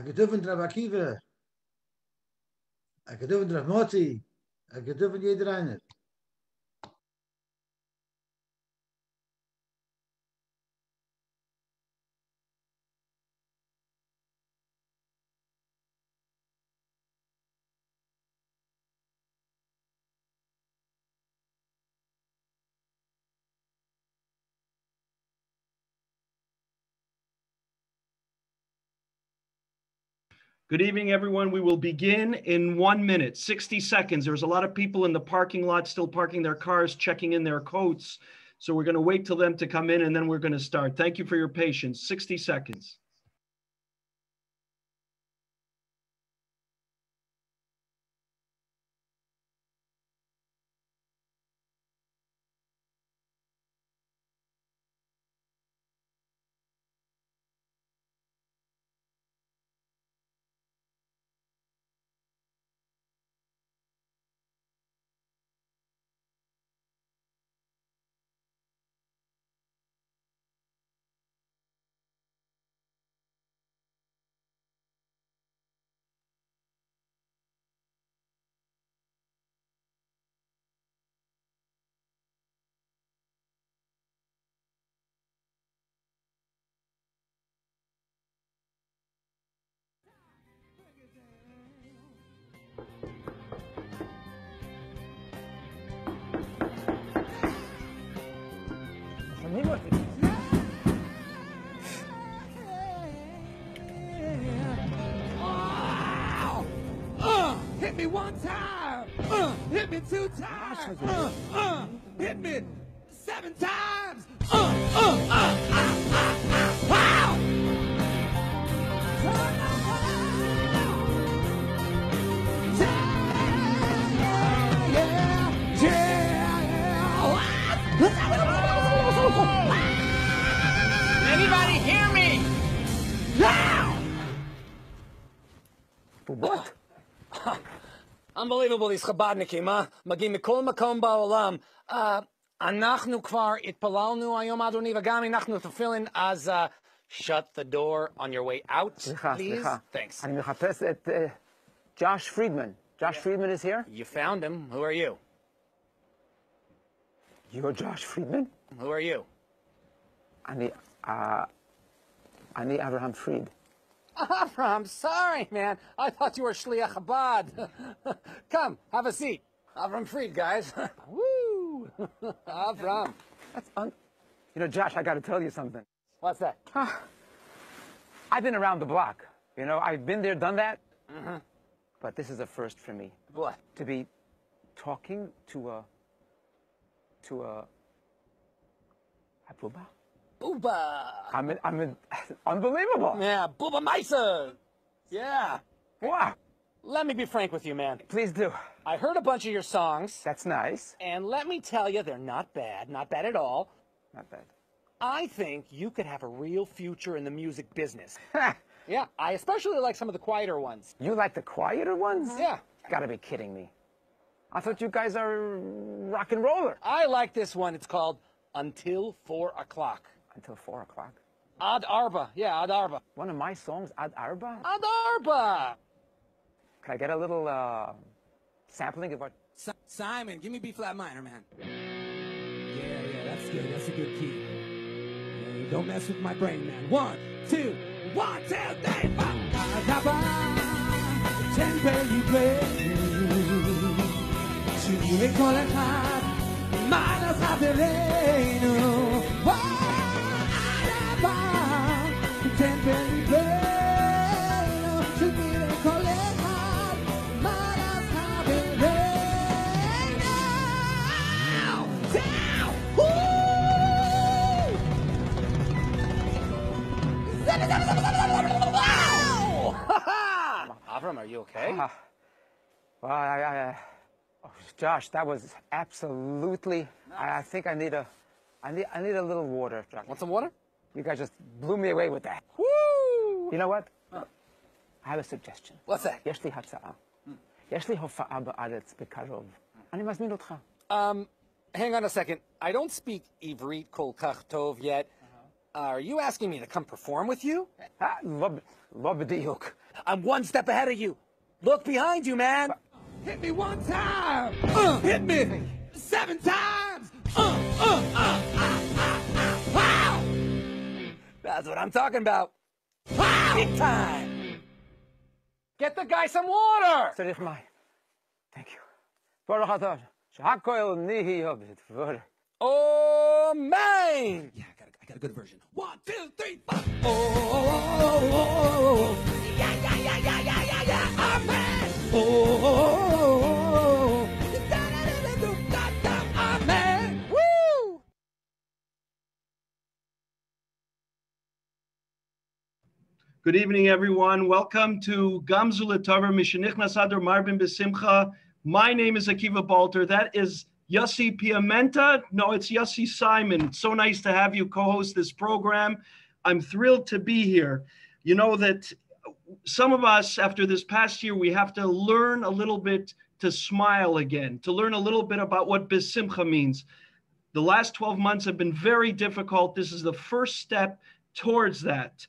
Gedürfen Rabbi Akiva, gedürfen Rabbi Motti, gedürfen jeder einer. Good evening, everyone. We will begin in 1 minute, 60 seconds. There's a lot of people in the parking lot still parking their cars, checking in their coats. So we're going to wait till them to come in and then we're going to start. Thank you for your patience. 60 seconds. Hit me one time, hit me 2 times, hit me 7 times, wow! Anybody hear me? What? Unbelievable, these Chabadnikim, huh? מגיעים מכל מקום בעולם. אנחנו כבר התפללנו היום, אדוני, וגם אנחנו תפילין, אז shut the door on your way out, please. Thanks. אני מחפש את Josh Friedman. Josh Friedman is here? You found him. Who are you? You're Josh Friedman? Who are you? אני Avraham Fried. Avram, sorry, man. I thought you were Shliach Chabad. Come, have a seat. Avram Fried, guys. Woo! Avram. That's You know, Josh, I got to tell you something. What's that? I've been around the block. You know, I've been there, done that. Mm-hmm. But this is a first for me. What? To be talking to a Booba. Booba. I'm unbelievable. Yeah, Booba Meisa. Yeah. Wow. Let me be frank with you, man. Please do. I heard a bunch of your songs. That's nice. And let me tell you, they're not bad at all. Not bad. I think you could have a real future in the music business. Yeah, I especially like some of the quieter ones. You like the quieter ones? Yeah. Gotta be kidding me. I thought you guys are rock and roller. I like this one. It's called Until 4 O'Clock. Until 4 o'clock? Ad Arba. Yeah, Ad Arba. One of my songs, Ad Arba? Ad Arba. Can I get a little sampling of what? Simon, give me B flat minor, man. Yeah, that's good. That's a good key. Yeah, don't mess with my brain, man. 1, 2, 1, 2, 3, 4. Avram, are you okay? Well, Josh, that was absolutely. Nice. I think I need a little water. Josh. Want some water? You guys just blew me away with that. Woo! You know what? I have a suggestion. What's that? יש לי הצעה. יש לי הופעה בארץ בקרוב. אני מזמין אותך. Hang on a second. I don't speak Ivrit kol kach tov yet. Are you asking me to come perform with you? Lo b'diuk. I'm one step ahead of you. Look behind you, man. Hit me one time. Hit me 7 times. Wow. That's what I'm talking about. Wow. Big time. Get the guy some water. Tzarich mayim. Thank you. Baruch atah. Shehakol nihi yobit. Oh, man. Yeah, I got a good version. 1, 2, 3, 4. Oh, yeah, yeah, yeah, yeah, yeah, yeah, yeah. Amen. Oh, amen. Woo. Good evening, everyone. Welcome to Gamzu L'Tover, Mishenichnas, Adar, Marvin, Bsimcha. My name is Akiva Balter. That is Yosy Piamenta. No, it's Yosy Simon. It's so nice to have you co-host this program. I'm thrilled to be here. You know that some of us, after this past year, we have to learn a little bit to smile again, to learn a little bit about what Bsimcha means. The last 12 months have been very difficult. This is the first step towards that.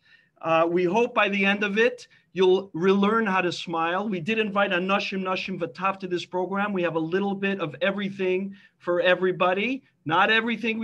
We hope by the end of it, you'll relearn how to smile. We did invite a Nashim V'Tav to this program. We have a little bit of everything for everybody. Not everything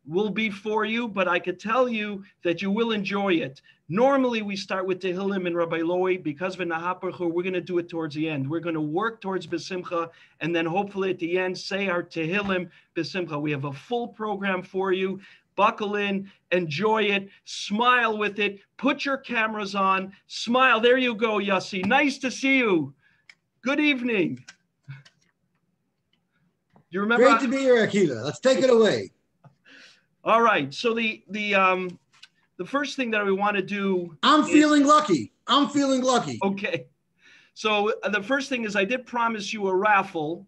will be for you, but I could tell you that you will enjoy it. Normally, we start with Tehillim and Rabbi Loi. Because of Nahaparchu, we're going to do it towards the end. We're going to work towards Bsimcha, and then hopefully at the end, say our Tehillim Bsimcha. We have a full program for you. Buckle in, enjoy it, smile with it, put your cameras on, smile. There you go, Yosy. Nice to see you. Good evening. You remember? Great to be here, Akiva. Let's take it away. All right. So the first thing that we want to do. I'm feeling lucky. Okay. So the first thing is I did promise you a raffle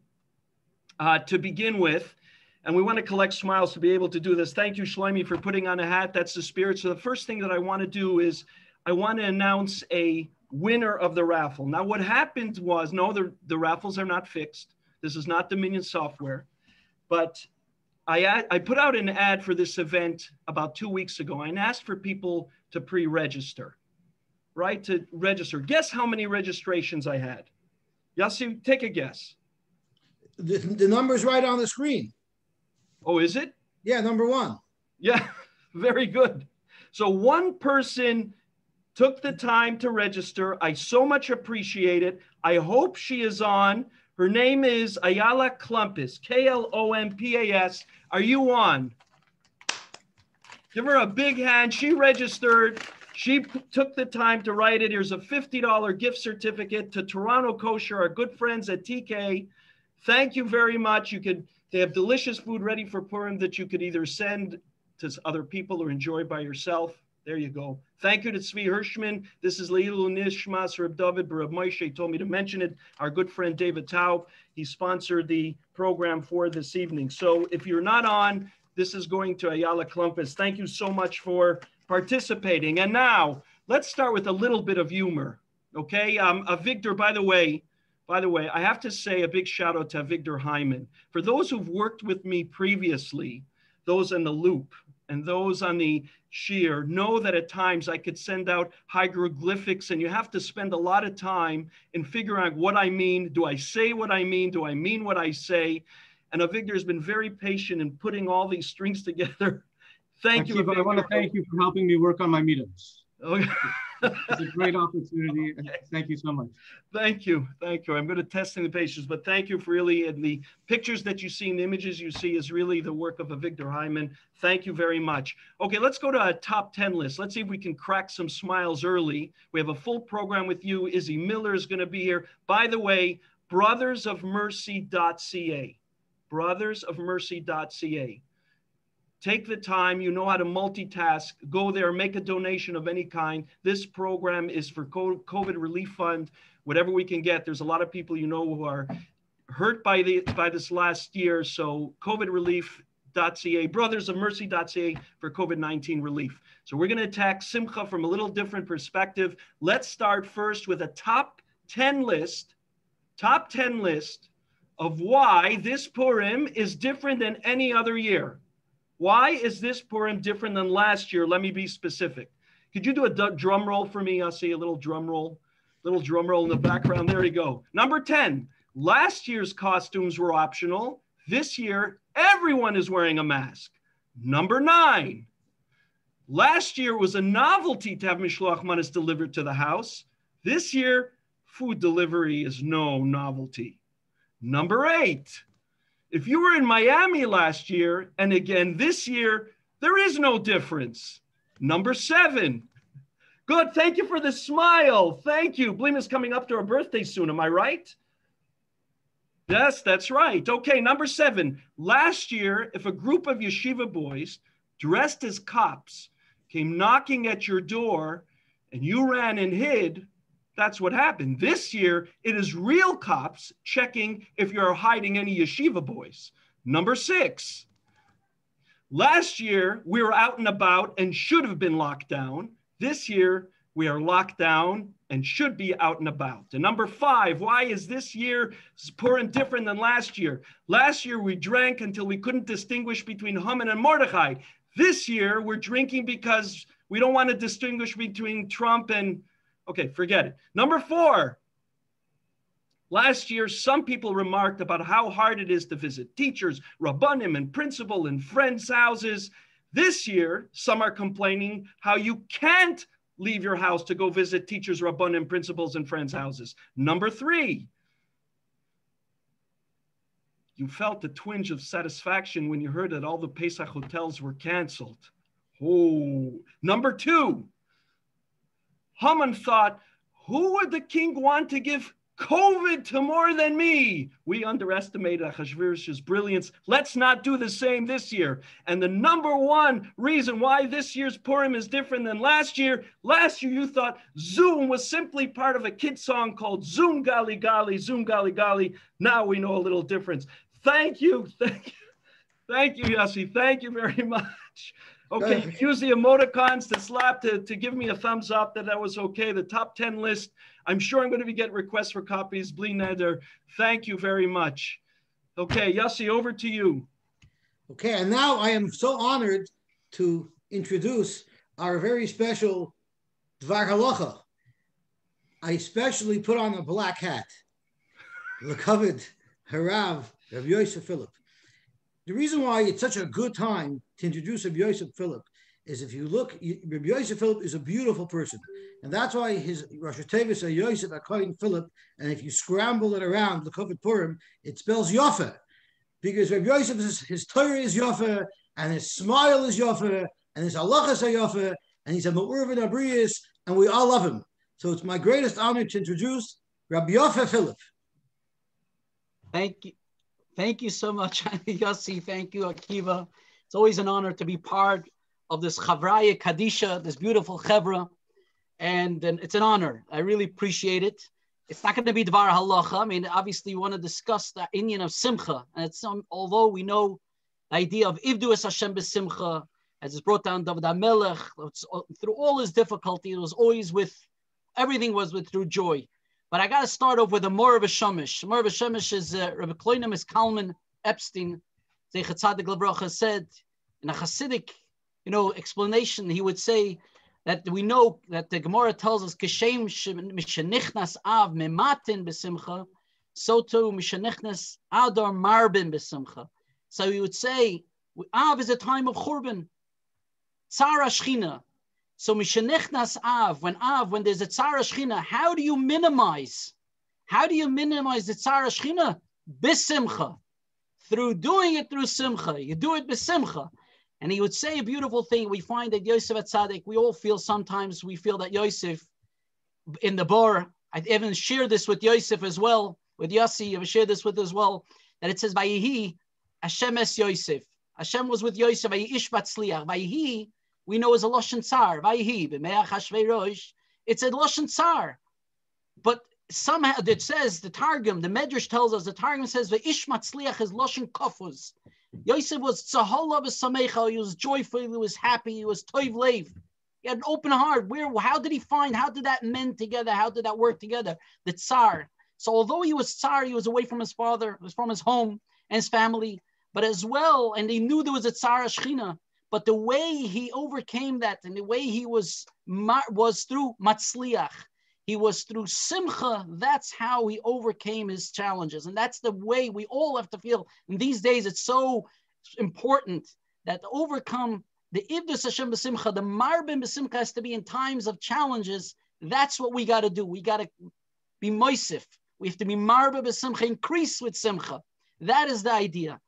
to begin with. And we want to collect smiles to be able to do this. Thank you, Shlomi, for putting on a hat. That's the spirit. So the first thing that I want to do is I want to announce a winner of the raffle. Now, what happened was, no, the raffles are not fixed. This is not Dominion software. But I put out an ad for this event about 2 weeks ago. I asked for people to pre-register, right? To register. Guess how many registrations I had? Yosy, take a guess. The number's right on the screen. Oh, is it? Yeah, number 1. Yeah, very good. So one person took the time to register. I so much appreciate it. I hope she is on. Her name is Ayala Klumpus, Klompas. Are you on? Give her a big hand. She registered. She took the time to write it. Here's a $50 gift certificate to Toronto Kosher, our good friends at TK. Thank you very much. They have delicious food ready for Purim that you could either send to other people or enjoy by yourself. There you go. Thank you to Tzvi Hirschman. This is Leilu Nishmas, Reb David, Reb Moshe told me to mention it. Our good friend David Taub, he sponsored the program for this evening. So if you're not on, this is going to Ayala Klumpus. Thank you so much for participating. And now let's start with a little bit of humor. Okay, Victor, by the way, I have to say a big shout out to Victor Hyman. For those who've worked with me previously, those in the loop and those on the shear know that at times I could send out hieroglyphics and you have to spend a lot of time in figuring out what I mean. Do I say what I mean? Do I mean what I say? And Victor has been very patient in putting all these strings together. Thank you. I want to thank you for helping me work on my meetups. Okay. It's a great opportunity. Okay. Thank you so much. Thank you. Thank you. I'm going to test in the patience, but thank you for really, and the pictures that you see and the images you see is really the work of Victor Hyman. Thank you very much. Okay, let's go to a top 10 list. Let's see if we can crack some smiles early. We have a full program with you. Izzy Miller is going to be here. By the way, brothersofmercy.ca. Brothersofmercy.ca. Take the time, you know how to multitask, go there, make a donation of any kind. This program is for COVID Relief Fund, whatever we can get. There's a lot of people you know who are hurt by this last year. So covidrelief.ca, brothersofmercy.ca for COVID-19 relief. So we're going to attack SImcha from a little different perspective. Let's start first with a top 10 list of why this Purim is different than any other year. Why is this Purim different than last year? Let me be specific. Could you do a drum roll for me, Yosy? A little drum roll in the background. There you go. Number 10, last year's costumes were optional. This year, everyone is wearing a mask. Number 9, last year was a novelty to have Mishloach Manas delivered to the house. This year, food delivery is no novelty. Number 8, if you were in Miami last year, and again this year, there is no difference. Number 7, good, thank you for the smile. Thank you. Blima's coming up to her birthday soon, am I right? Yes, that's right. Okay, number 7, last year, if a group of yeshiva boys dressed as cops came knocking at your door and you ran and hid, that's what happened. This year, it is real cops checking if you're hiding any yeshiva boys. Number 6, last year, we were out and about and should have been locked down. This year, we are locked down and should be out and about. And number 5, why is this year Purim different than last year? Last year, we drank until we couldn't distinguish between Haman and Mordechai. This year, we're drinking because we don't want to distinguish between Trump and, okay, forget it. Number 4, last year, some people remarked about how hard it is to visit teachers, rabbanim, and principal and friends' houses. This year, some are complaining how you can't leave your house to go visit teachers, rabbanim, principals, and friends' houses. Number 3, you felt a twinge of satisfaction when you heard that all the Pesach hotels were canceled. Oh, number 2, Haman thought, who would the king want to give COVID to more than me? We underestimated Achashverosh's brilliance. Let's not do the same this year. And the number 1 reason why this year's Purim is different than last year you thought Zoom was simply part of a kid song called Zoom Gali Gali, Zoom Gali Gali. Now we know a little difference. Thank you, Yosy. Thank you very much. Okay, use the emoticons to slap to give me a thumbs up that was okay. The top 10 list. I'm sure I'm going to be getting requests for copies. Bli neder. Thank you very much. Okay, Yosy, over to you. Okay, and now I am so honored to introduce our very special Dvar Halacha. I especially put on a black hat. L'kavod Harav Rav Yosef Philip. The reason why it's such a good time to introduce Rav Yosef Philip is if you look, Rav Yosef Philip is a beautiful person. And that's why his Rosh Hashanah is Yosef HaKohen Philip. And if you scramble it around, the L'kavod Purim, it spells Yofa. Because Rav Yosef, his Torah is Yofa, and his smile is Yofa, and his halachas are Yofa, and he's a Ma'urv and Abrius, and we all love him. So it's my greatest honor to introduce Rabbi Yosef Philip. Thank you. Thank you so much, Yosy. Thank you, Akiva. It's always an honor to be part of this Chavraya Kadisha, this beautiful Chevra. And it's an honor. I really appreciate it. It's not going to be Dvar Halacha. I mean, obviously, you want to discuss the Inyan of Simcha. And it's although we know the idea of Ivdu es Hashem Bsimcha, as it's brought down David HaMelech, through all his difficulty, it was always everything was through joy. But I got to start off with a Morav Shamish. Morav Shamish is Rabbi Kloinim is Kalman Epstein, Zeichat Tzadik L'Bracha, said in a Hasidic, explanation. He would say that we know that the Gemara tells us Kishem Mishenichnas Av Mematin B'Simcha, so too Mishenichnas Adar Marvin B'Simcha. So he would say Av is a time of Churban, Tzara Shchina. So Mishenichnas Av, when there's a Tzara Shchina, how do you minimize the Tzara Shchina? B'Simcha. Through doing it through Simcha. You do it B'Simcha. And he would say a beautiful thing. We find that Yosef Atzadik, we all feel sometimes, we feel that Yosef in the bar, I even shared this with Yosef as well, with Yosy, I've shared this with as well, that it says, Vayihi, Hashem es Yosef. Hashem was with Yosef, Vayish Batzliach. Vayihi, we know is a Lashon Tsar. Vayihi, B'meach Hashveirosh. It's a Lashon Tsar. But somehow it says, the Targum, the Medrash tells us, the Targum says, Vayish Matzliach is Lashon Kofuz. Yosef was Tzahola V'Samecha. He was joyful. He was happy. He was Toiv Leiv. He had an open heart. How did that mend together? How did that work together? The Tsar. So although he was Tsar, he was away from his father, was from his home and his family. but as well, and they knew there was a Tzara Shechina, but the way he overcame that and the way he was through Matzliach. He was through Simcha. That's how he overcame his challenges. And that's the way we all have to feel. And these days, it's so important that to overcome the Ivdus Hashem B'Simcha, the Marvin B'Simcha has to be in times of challenges. That's what we got to do. We got to be moisif. We have to be Marvin B'Simcha, increase with Simcha. That is the idea.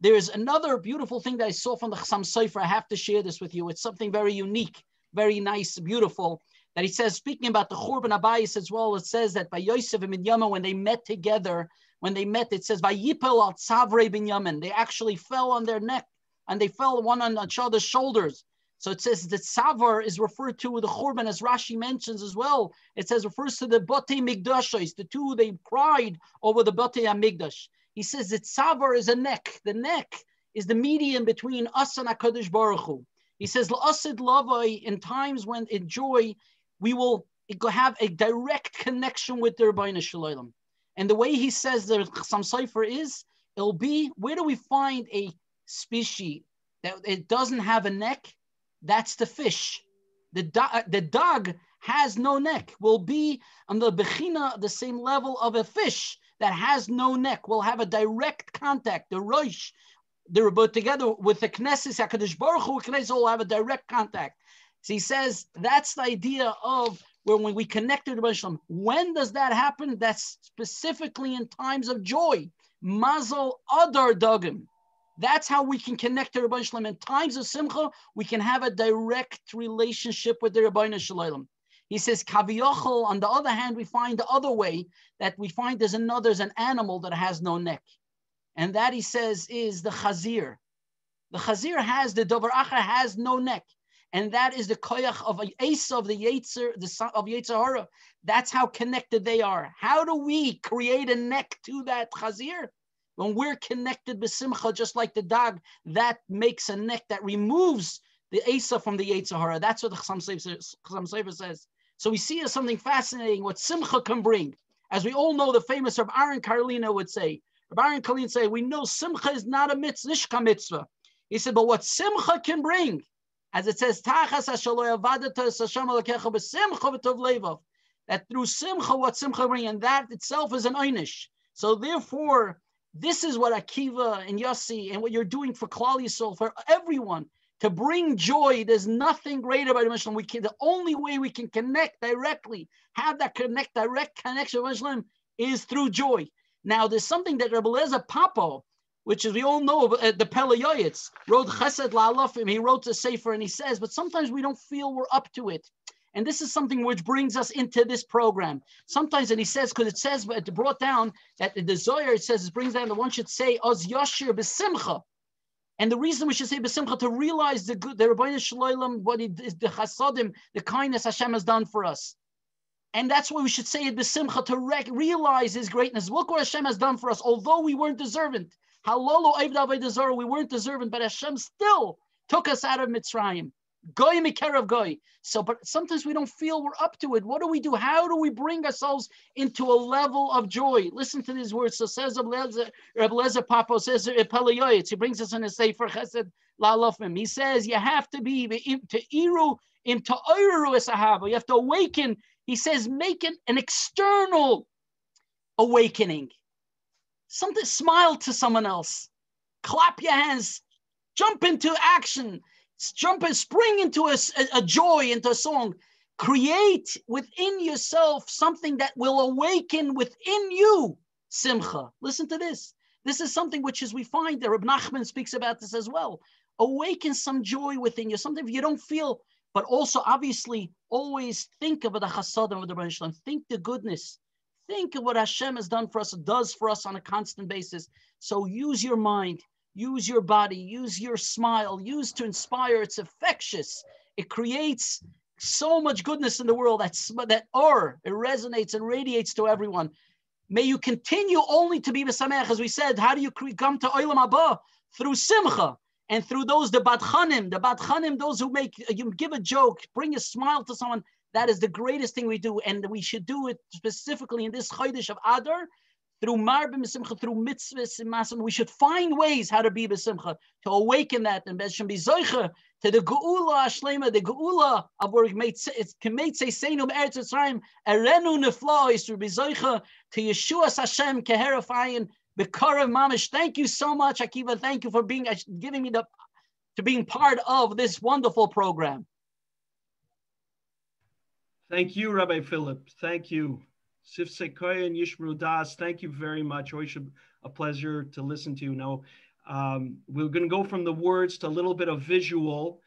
There's another beautiful thing that I saw from the Chassam Sofer. I have to share this with you. It's something very unique, very nice, beautiful. That he says, speaking about the Churban Abayis as well, it says that by Yosef and Binyamin, when they met together, it says, by Yipel al Tzavrei Binyamin, they actually fell on their neck and they fell one on each other's shoulders. So it says that Tzavar is referred to with the Churban, as Rashi mentions as well. It says, refers to the Botei Migdashos, the two, they cried over the Botei HaMigdash. He says that Tzavar is a neck. The neck is the median between us and HaKadosh Baruch Hu. He says, L'asid Lavai, in times when in joy, we will have a direct connection with the Rabbi Shalom. And the way he says the Chassam Sofer is, it'll be, where do we find a species that it doesn't have a neck? That's the fish. The dog has no neck. Will be on the Bechina, the same level of a fish that has no neck. Will have a direct contact. The Rosh, the Rabbi together with the Knesset, HaKadosh Baruch Hu, Knesset will have a direct contact. So he says that's the idea of when we connect to the Rebbe Shalom. When does that happen? That's specifically in times of joy. Mazel Adar Dagim. That's how we can connect to the Rebbe Shalom. In times of Simcha, we can have a direct relationship with the Rebbe Shalom. He says, Kaviyachol, on the other hand, we find the other way that we find there's an animal that has no neck. And that, he says, is the Chazir. The Chazir has, the Dover Acher has no neck. And that is the koyach of Asa, of the Yetzer, the son of Yetzer Hara. That's how connected they are. How do we create a neck to that chazir? When we're connected b'simcha, just like the dog, that makes a neck that removes the Asa from the Yetzer Hara. That's what the Chassam Sofer says. So we see as something fascinating what simcha can bring. As we all know, the famous Rabbi Aaron Karlina would say, Rabbi Aaron Karlina would say, we know simcha is not a mitzvah, nishka mitzvah. He said, but what simcha can bring, as it says, that through simcha, what simcha bring, and that itself is an einish. So therefore, this is what Akiva and Yosy and what you're doing for Klal Yisrael, for everyone, to bring joy. There's nothing greater about Muslim. The only way we can connect directly, have that direct connection with Muslim, is through joy. Now, there's something that Rabbi Eliezer Papo, which is, we all know, the Pele Yoyetz, wrote Chesed La'alafim. He wrote a sefer, and he says, but sometimes we don't feel we're up to it. And this is something which brings us into this program. Sometimes, and he says, because it says, it brought down that the Zohar, it says, it brings down that one should say, Oz Yashir B'Simcha. And the reason we should say B'Simcha, to realize the good, the Rabbi Shalom, what it is, the chasadim, the kindness Hashem has done for us. And that's why we should say it B'Simcha, to realize his greatness. Look what Hashem has done for us, although we weren't deserving. Halolo Avda Avodah Zarah, we weren't deserving, but Hashem still took us out of Mitzrayim. Goy Mikerav Goy. So, but sometimes we don't feel we're up to it. What do we do? How do we bring ourselves into a level of joy? Listen to these words. So says Rabbi Eliezer Papo, says Pele Yoyetz. He brings us in a sefer Chesed La'alafim. He says you have to be to iru im ta'oru esahava. You have to awaken. He says make it an external awakening. Something, smile to someone else, clap your hands, jump into action, spring into a joy, into a song. Create within yourself something that will awaken within you simcha. Listen to this. This is something which is, we find that Reb Nachman speaks about this as well. Awaken some joy within you, something if you don't feel, but also obviously always think of the chasadim of the Rebbe Shalom. Think the goodness. Think of what Hashem has done for us, does for us on a constant basis. So use your mind, use your body, use your smile, use to inspire. It's infectious. It creates so much goodness in the world. It resonates and radiates to everyone. May you continue only to be b'samech. As we said, how do you come to Olam Haba? Through simcha. And through those, the badchanim, those who you give a joke, bring a smile to someone. That is the greatest thing we do, and we should do it specifically in this Chodesh of Adar, through Marvin Bsimcha, through mitzvahs and masim. We should find ways how to be Bsimcha, to awaken that, and Bezhem be zoicha to the geula ashlema, the geula of where it's kemeit say seinum eretz Yisrael erenu neflo is to be zoicha to Yeshua Hashem keherafayin b'karav mamish. Thank you so much, Akiva. Thank you for giving me to being part of this wonderful program. Thank you, Rabbi Philip. Thank you. Sif Sekoya and Yishmru Das, thank you very much. Always a pleasure to listen to you. Now, we're going to go from the words to a little bit of visual.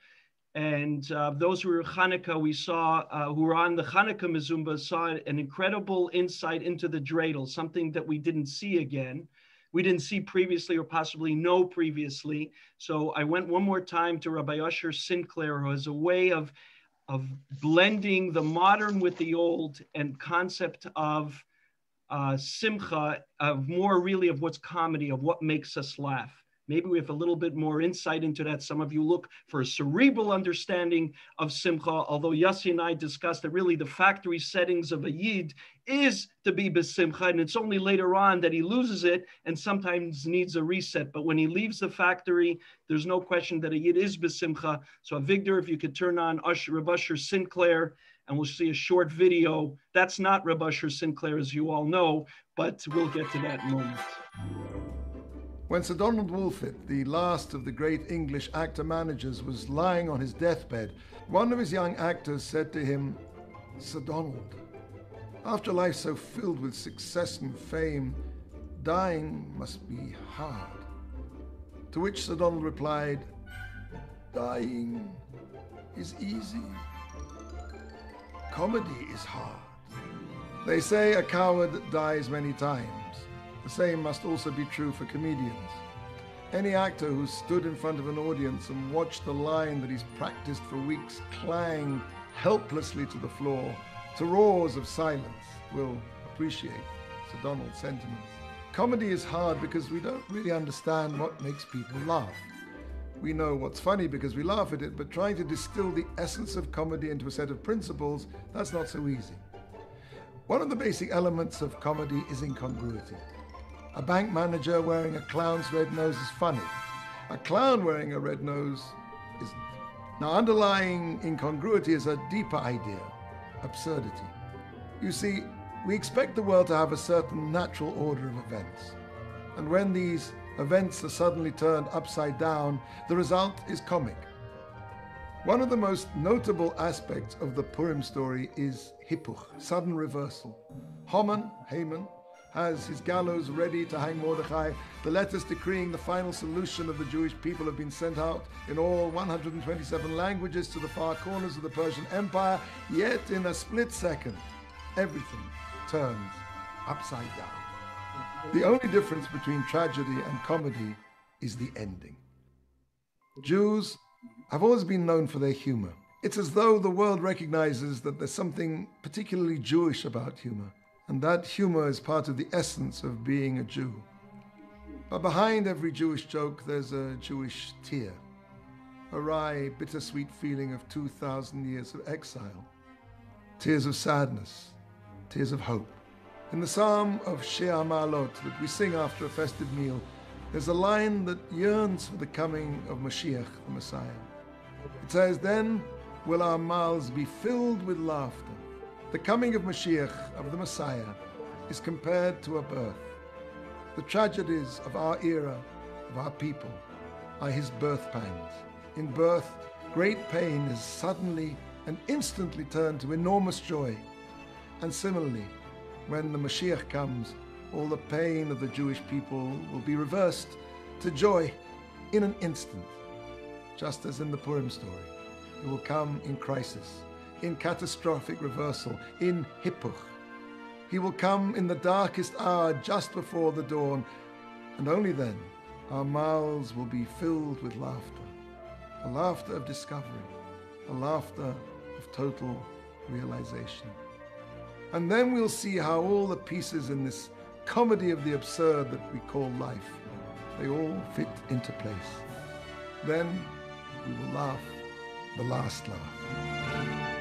And those who were Hanukkah, we saw, who were on the Hanukkah Mezumba, saw an incredible insight into the dreidel, something that we didn't see again. We didn't see previously or possibly know previously. So I went one more time to Rabbi Usher Sinclair, who has a way of blending the modern with the old and concept of SImcha, of more really of what's comedy, of what makes us laugh. Maybe we have a little bit more insight into that. Some of you look for a cerebral understanding of SImcha, although Yosy and I discussed that really the factory settings of a Yid is to be Bsimcha, and it's only later on that he loses it and sometimes needs a reset. But when he leaves the factory, there's no question that a Yid is Bsimcha. So Victor, if you could turn on Rabbi Usher Sinclair, and we'll see a short video. That's not Rabbi Usher Sinclair, as you all know, but we'll get to that moment. When Sir Donald Wolfett, the last of the great English actor-managers, was lying on his deathbed, one of his young actors said to him, "Sir Donald, after life so filled with success and fame, dying must be hard." To which Sir Donald replied, "Dying is easy. Comedy is hard. They say a coward dies many times. The same must also be true for comedians. Any actor who stood in front of an audience and watched the line that he's practiced for weeks clang helplessly to the floor, to roars of silence, will appreciate Sir Donald's sentiments. Comedy is hard because we don't really understand what makes people laugh. We know what's funny because we laugh at it, but trying to distill the essence of comedy into a set of principles, that's not so easy. One of the basic elements of comedy is incongruity. A bank manager wearing a clown's red nose is funny. A clown wearing a red nose isn't. Now, underlying incongruity is a deeper idea, absurdity. You see, we expect the world to have a certain natural order of events. And when these events are suddenly turned upside down, the result is comic. One of the most notable aspects of the Purim story is hippuch, sudden reversal. Haman, has his gallows ready to hang Mordechai. The letters decreeing the final solution of the Jewish people have been sent out in all 127 languages to the far corners of the Persian Empire, yet in a split second, everything turns upside down. The only difference between tragedy and comedy is the ending. Jews have always been known for their humor. It's as though the world recognizes that there's something particularly Jewish about humor. And that humor is part of the essence of being a Jew. But behind every Jewish joke, there's a Jewish tear, a wry, bittersweet feeling of 2,000 years of exile. Tears of sadness, tears of hope. In the Psalm of Shea Ma'alot that we sing after a festive meal, there's a line that yearns for the coming of Mashiach, the Messiah. It says, "Then will our mouths be filled with laughter." The coming of Mashiach, of the Messiah, is compared to a birth. The tragedies of our era, of our people, are his birth pangs. In birth, great pain is suddenly and instantly turned to enormous joy. And similarly, when the Mashiach comes, all the pain of the Jewish people will be reversed to joy in an instant. Just as in the Purim story, it will come in crisis, in catastrophic reversal, in hippuch. He will come in the darkest hour just before the dawn, and only then our mouths will be filled with laughter, a laughter of discovery, a laughter of total realization. And then we'll see how all the pieces in this comedy of the absurd that we call life, they all fit into place. Then we will laugh the last laugh.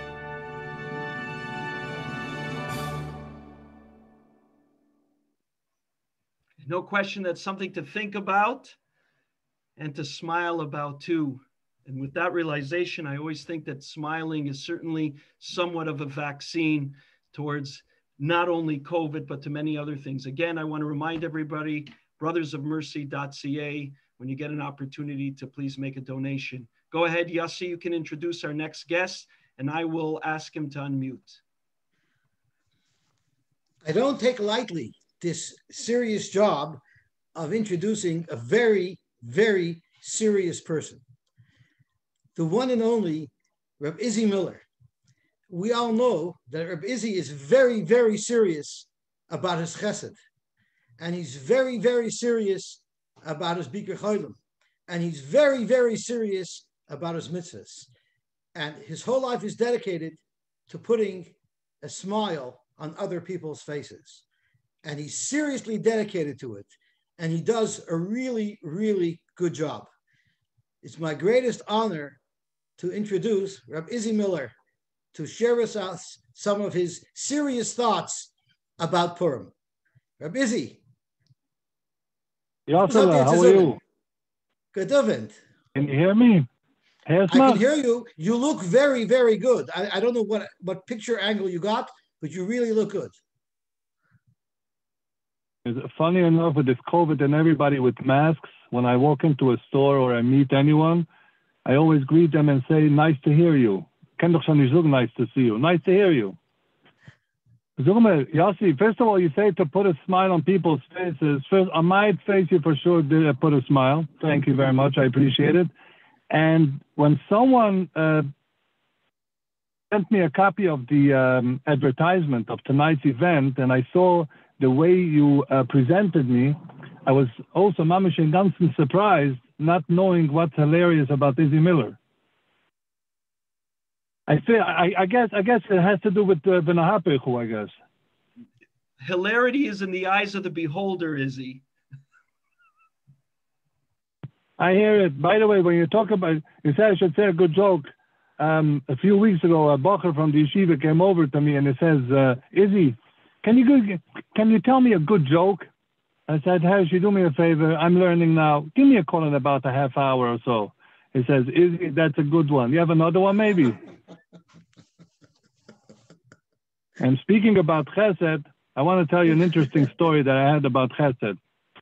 No question, that's something to think about and to smile about too. And with that realization, I always think that smiling is certainly somewhat of a vaccine towards not only COVID, but to many other things. Again, I want to remind everybody, brothersofmercy.ca, when you get an opportunity to please make a donation. Go ahead, Yosy, you can introduce our next guest, and I will ask him to unmute. I don't take lightly this serious job of introducing a very, very serious person. The one and only Rabbi Izzy Miller. We all know that Rabbi Izzy is very, very serious about his chesed. And he's very, very serious about his bikur cholim. And he's very, very serious about his mitzvahs. And his whole life is dedicated to putting a smile on other people's faces. And he's seriously dedicated to it. And he does a really, really good job. It's my greatest honor to introduce Rabbi Izzy Miller to share with us some of his serious thoughts about Purim. Rabbi Izzy. Yosy, how are you? Good event. Can you hear me? I can hear you. You look very, very good. I don't know what picture angle you got, but you really look good. Funny enough, with this COVID and everybody with masks, when I walk into a store or I meet anyone, I always greet them and say, nice to hear you. Ken doch schon nicht so nice to see you. Nice to hear you. Yosy, first of all, you say to put a smile on people's faces. First, on my face, you for sure did put a smile. Thank you very much. I appreciate it. And when someone sent me a copy of the advertisement of tonight's event, and I saw the way you presented me, I was also mamish and ganzen surprised, not knowing what's hilarious about Izzy Miller. I guess it has to do with Benahapechu, I guess. Hilarity is in the eyes of the beholder, Izzy. I hear it. By the way, when you talk about, you said I should say a good joke. A few weeks ago, a bacher from the yeshiva came over to me and he says, Izzy, can you tell me a good joke? I said, hey, you do me a favor. I'm learning now. Give me a call in about a half hour or so. He says, Izzy, that's a good one. You have another one, maybe? And speaking about chesed, I want to tell you an interesting story that I had about chesed.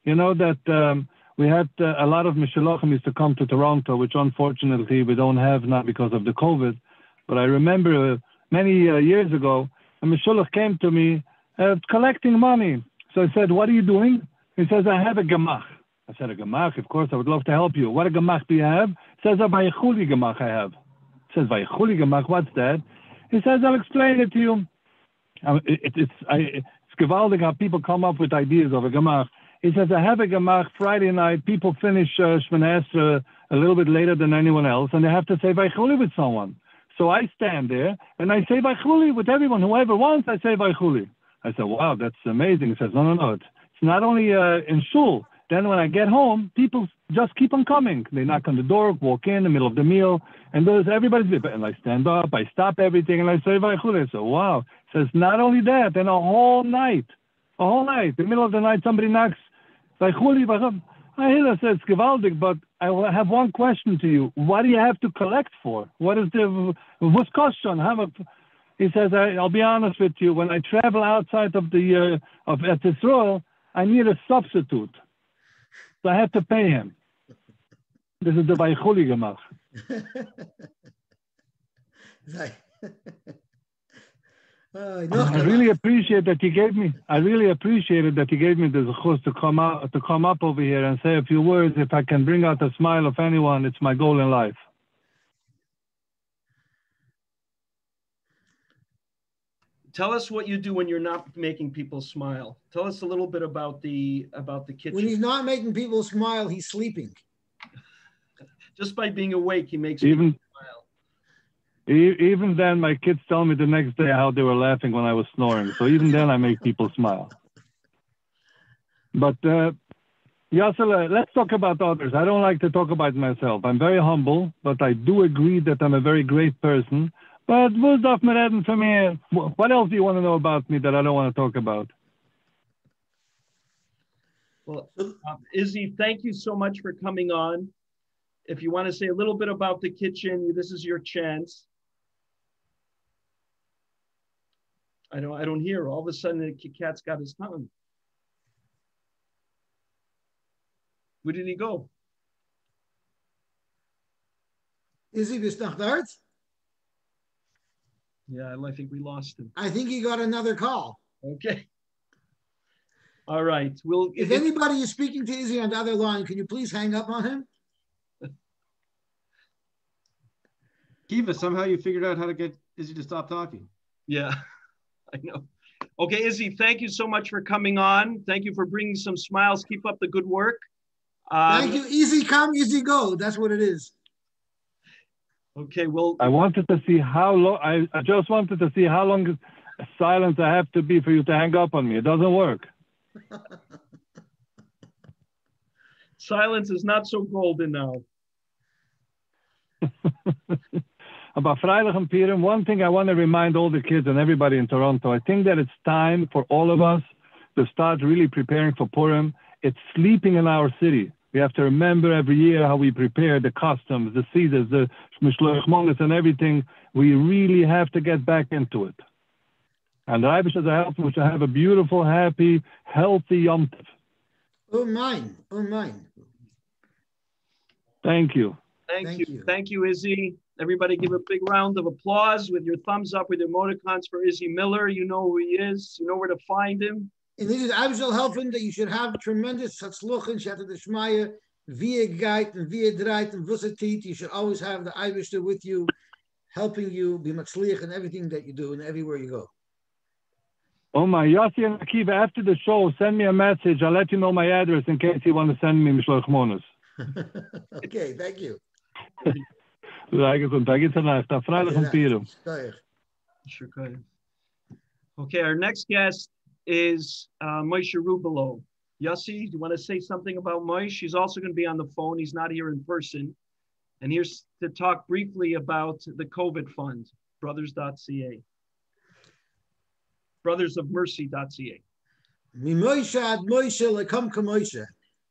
You know that we had a lot of Mishenichnas used to come to Toronto, which unfortunately we don't have now because of the COVID. But I remember many years ago, a Mishenichnas came to me collecting money. So I said, what are you doing? He says, I have a gemach. I said, a gemach? Of course, I would love to help you. What a gemach do you have? He says, a vayechuli gemach I have. He says, vayechuli gemach, what's that? He says, I'll explain it to you. It's gewaldig how people come up with ideas of a gemach. He says, I have a gemach Friday night. People finish Shemana Esrei a little bit later than anyone else, and they have to say vayechuli with someone. So I stand there, and I say vayechuli with everyone. Whoever wants, I say vayechuli. I said, wow, that's amazing. He says, no. It's not only in shul. Then when I get home, people just keep on coming. They knock on the door, walk in the middle of the meal, and there's everybody's there. And I stand up, I stop everything, and I say, vayechuli. I said, wow. He says, not only that, then a whole night, in the middle of the night, somebody knocks, vayechuli, vayechuli. I hear that says gewaldig, but I will have one question to you. What do you have to collect for? What is the, what's question? He says, I'll be honest with you, when I travel outside of the of Eretz Yisrael, I need a substitute. So I have to pay him. This is the vayechuli gemach. I really appreciate that he gave me. I really appreciated that he gave me the zechus to come up over here and say a few words. If I can bring out a smile of anyone, it's my goal in life. Tell us what you do when you're not making people smile. Tell us a little bit about the kitchen. When he's not making people smile, he's sleeping. Just by being awake, he makes people smile. Even then, my kids tell me the next day how they were laughing when I was snoring. So even then, I make people smile. But Yosy, let's talk about others. I don't like to talk about myself. I'm very humble, but I do agree that I'm a very great person. But what else do you want to know about me that I don't want to talk about? Well, Izzy, thank you so much for coming on. If you want to say a little bit about the kitchen, this is your chance. I don't hear. All of a sudden, the cat's got his tongue. Where did he go? Izzy, bist noch dort? Yeah, I think we lost him. I think he got another call. Okay. All right. If anybody is speaking to Izzy on the other line, can you please hang up on him? Akiva, somehow you figured out how to get Izzy to stop talking. Yeah, I know. Okay, Izzy, thank you so much for coming on. Thank you for bringing some smiles. Keep up the good work. Thank you. Easy come, easy go. That's what it is. Okay, well. I wanted to see how long, I just wanted to see how long silence I have to be for you to hang up on me. It doesn't work. Silence is not so golden now. About Vrijdag and Purim, one thing I want to remind all the kids and everybody in Toronto, I think that it's time for all of us to start really preparing for Purim. It's sleeping in our city. We have to remember every year how we prepare the customs, the Caesars, the Mishenichnas and everything. We really have to get back into it. And the Rabbi says, I hope we should have a beautiful, happy, healthy Yom Tov. Oh, mine. Oh, mine. Thank you. Thank you. Thank you, Izzy. Everybody give a big round of applause with your thumbs up, with your emoticons for Izzy Miller. You know who he is. You know where to find him. And this is Abshel helping that you should have tremendous Hatzluchen, Shatta the Shmaya, via Geit and via Dreit and Vusatit. You should always have the Eibishter with you, helping you be Matzliach in everything that you do and everywhere you go. Oh my, Yosy and Akiva, after the show, send me a message. I'll let you know my address in case you want to send me Mishenichnas. Okay, thank you. Okay, our next guest is Moshe Rubelo. Yosy, do you want to say something about Moshe? He's also going to be on the phone. He's not here in person. And here's to talk briefly about the COVID fund, brothers.ca. brothersofmercy.ca.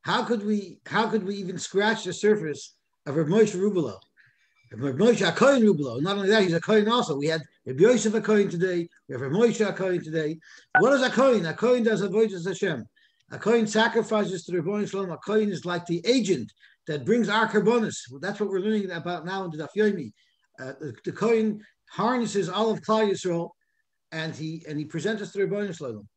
How could we even scratch the surface of Rav Moshe Rubelo? Rav Moshe HaKohen Rubelo. Not only that, he's a Kohen also. We had Rabbi Yosef HaKohen today. We have Rav Moshe HaKohen today. What is a Kohen? A Kohen does avodas Hashem. A Kohen sacrifices to the Rebbeinu Shalom. A Kohen is like the agent that brings our karbonos. That's what we're learning about now in the Daf Yomi. The Kohen harnesses all of Klal Yisrael, and he presents us to the Rebbeinu Shalom.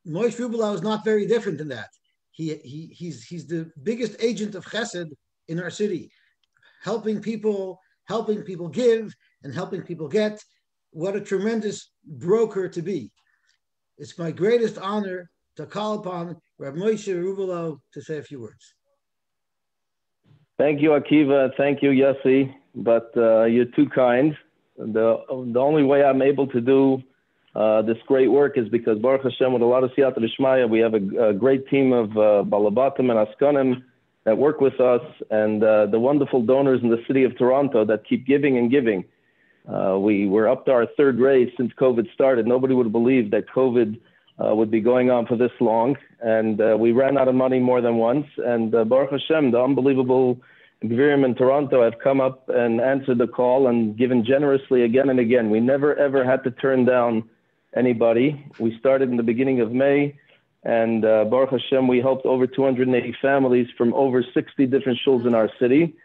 Moshe Rubelo is not very different than that. He's the biggest agent of Chesed in our city, helping people give and helping people get. What a tremendous broker to be. It's my greatest honor to call upon Rabbi Moshe Rubelo to say a few words. Thank you, Akiva. Thank you, Yosy. But you're too kind. The only way I'm able to do this great work is because Baruch Hashem, with a lot of Siyata D'Shmaya, we have a great team of Balabatim and Askanim that work with us, and the wonderful donors in the city of Toronto that keep giving and giving. We're up to our third raise since COVID started. Nobody would have believed that COVID would be going on for this long, and we ran out of money more than once. And Baruch Hashem, the unbelievable Gvirim in Toronto have come up and answered the call and given generously again and again. We never ever had to turn down anybody. We started in the beginning of May, and Baruch Hashem, we helped over 280 families from over 60 different shuls in our city,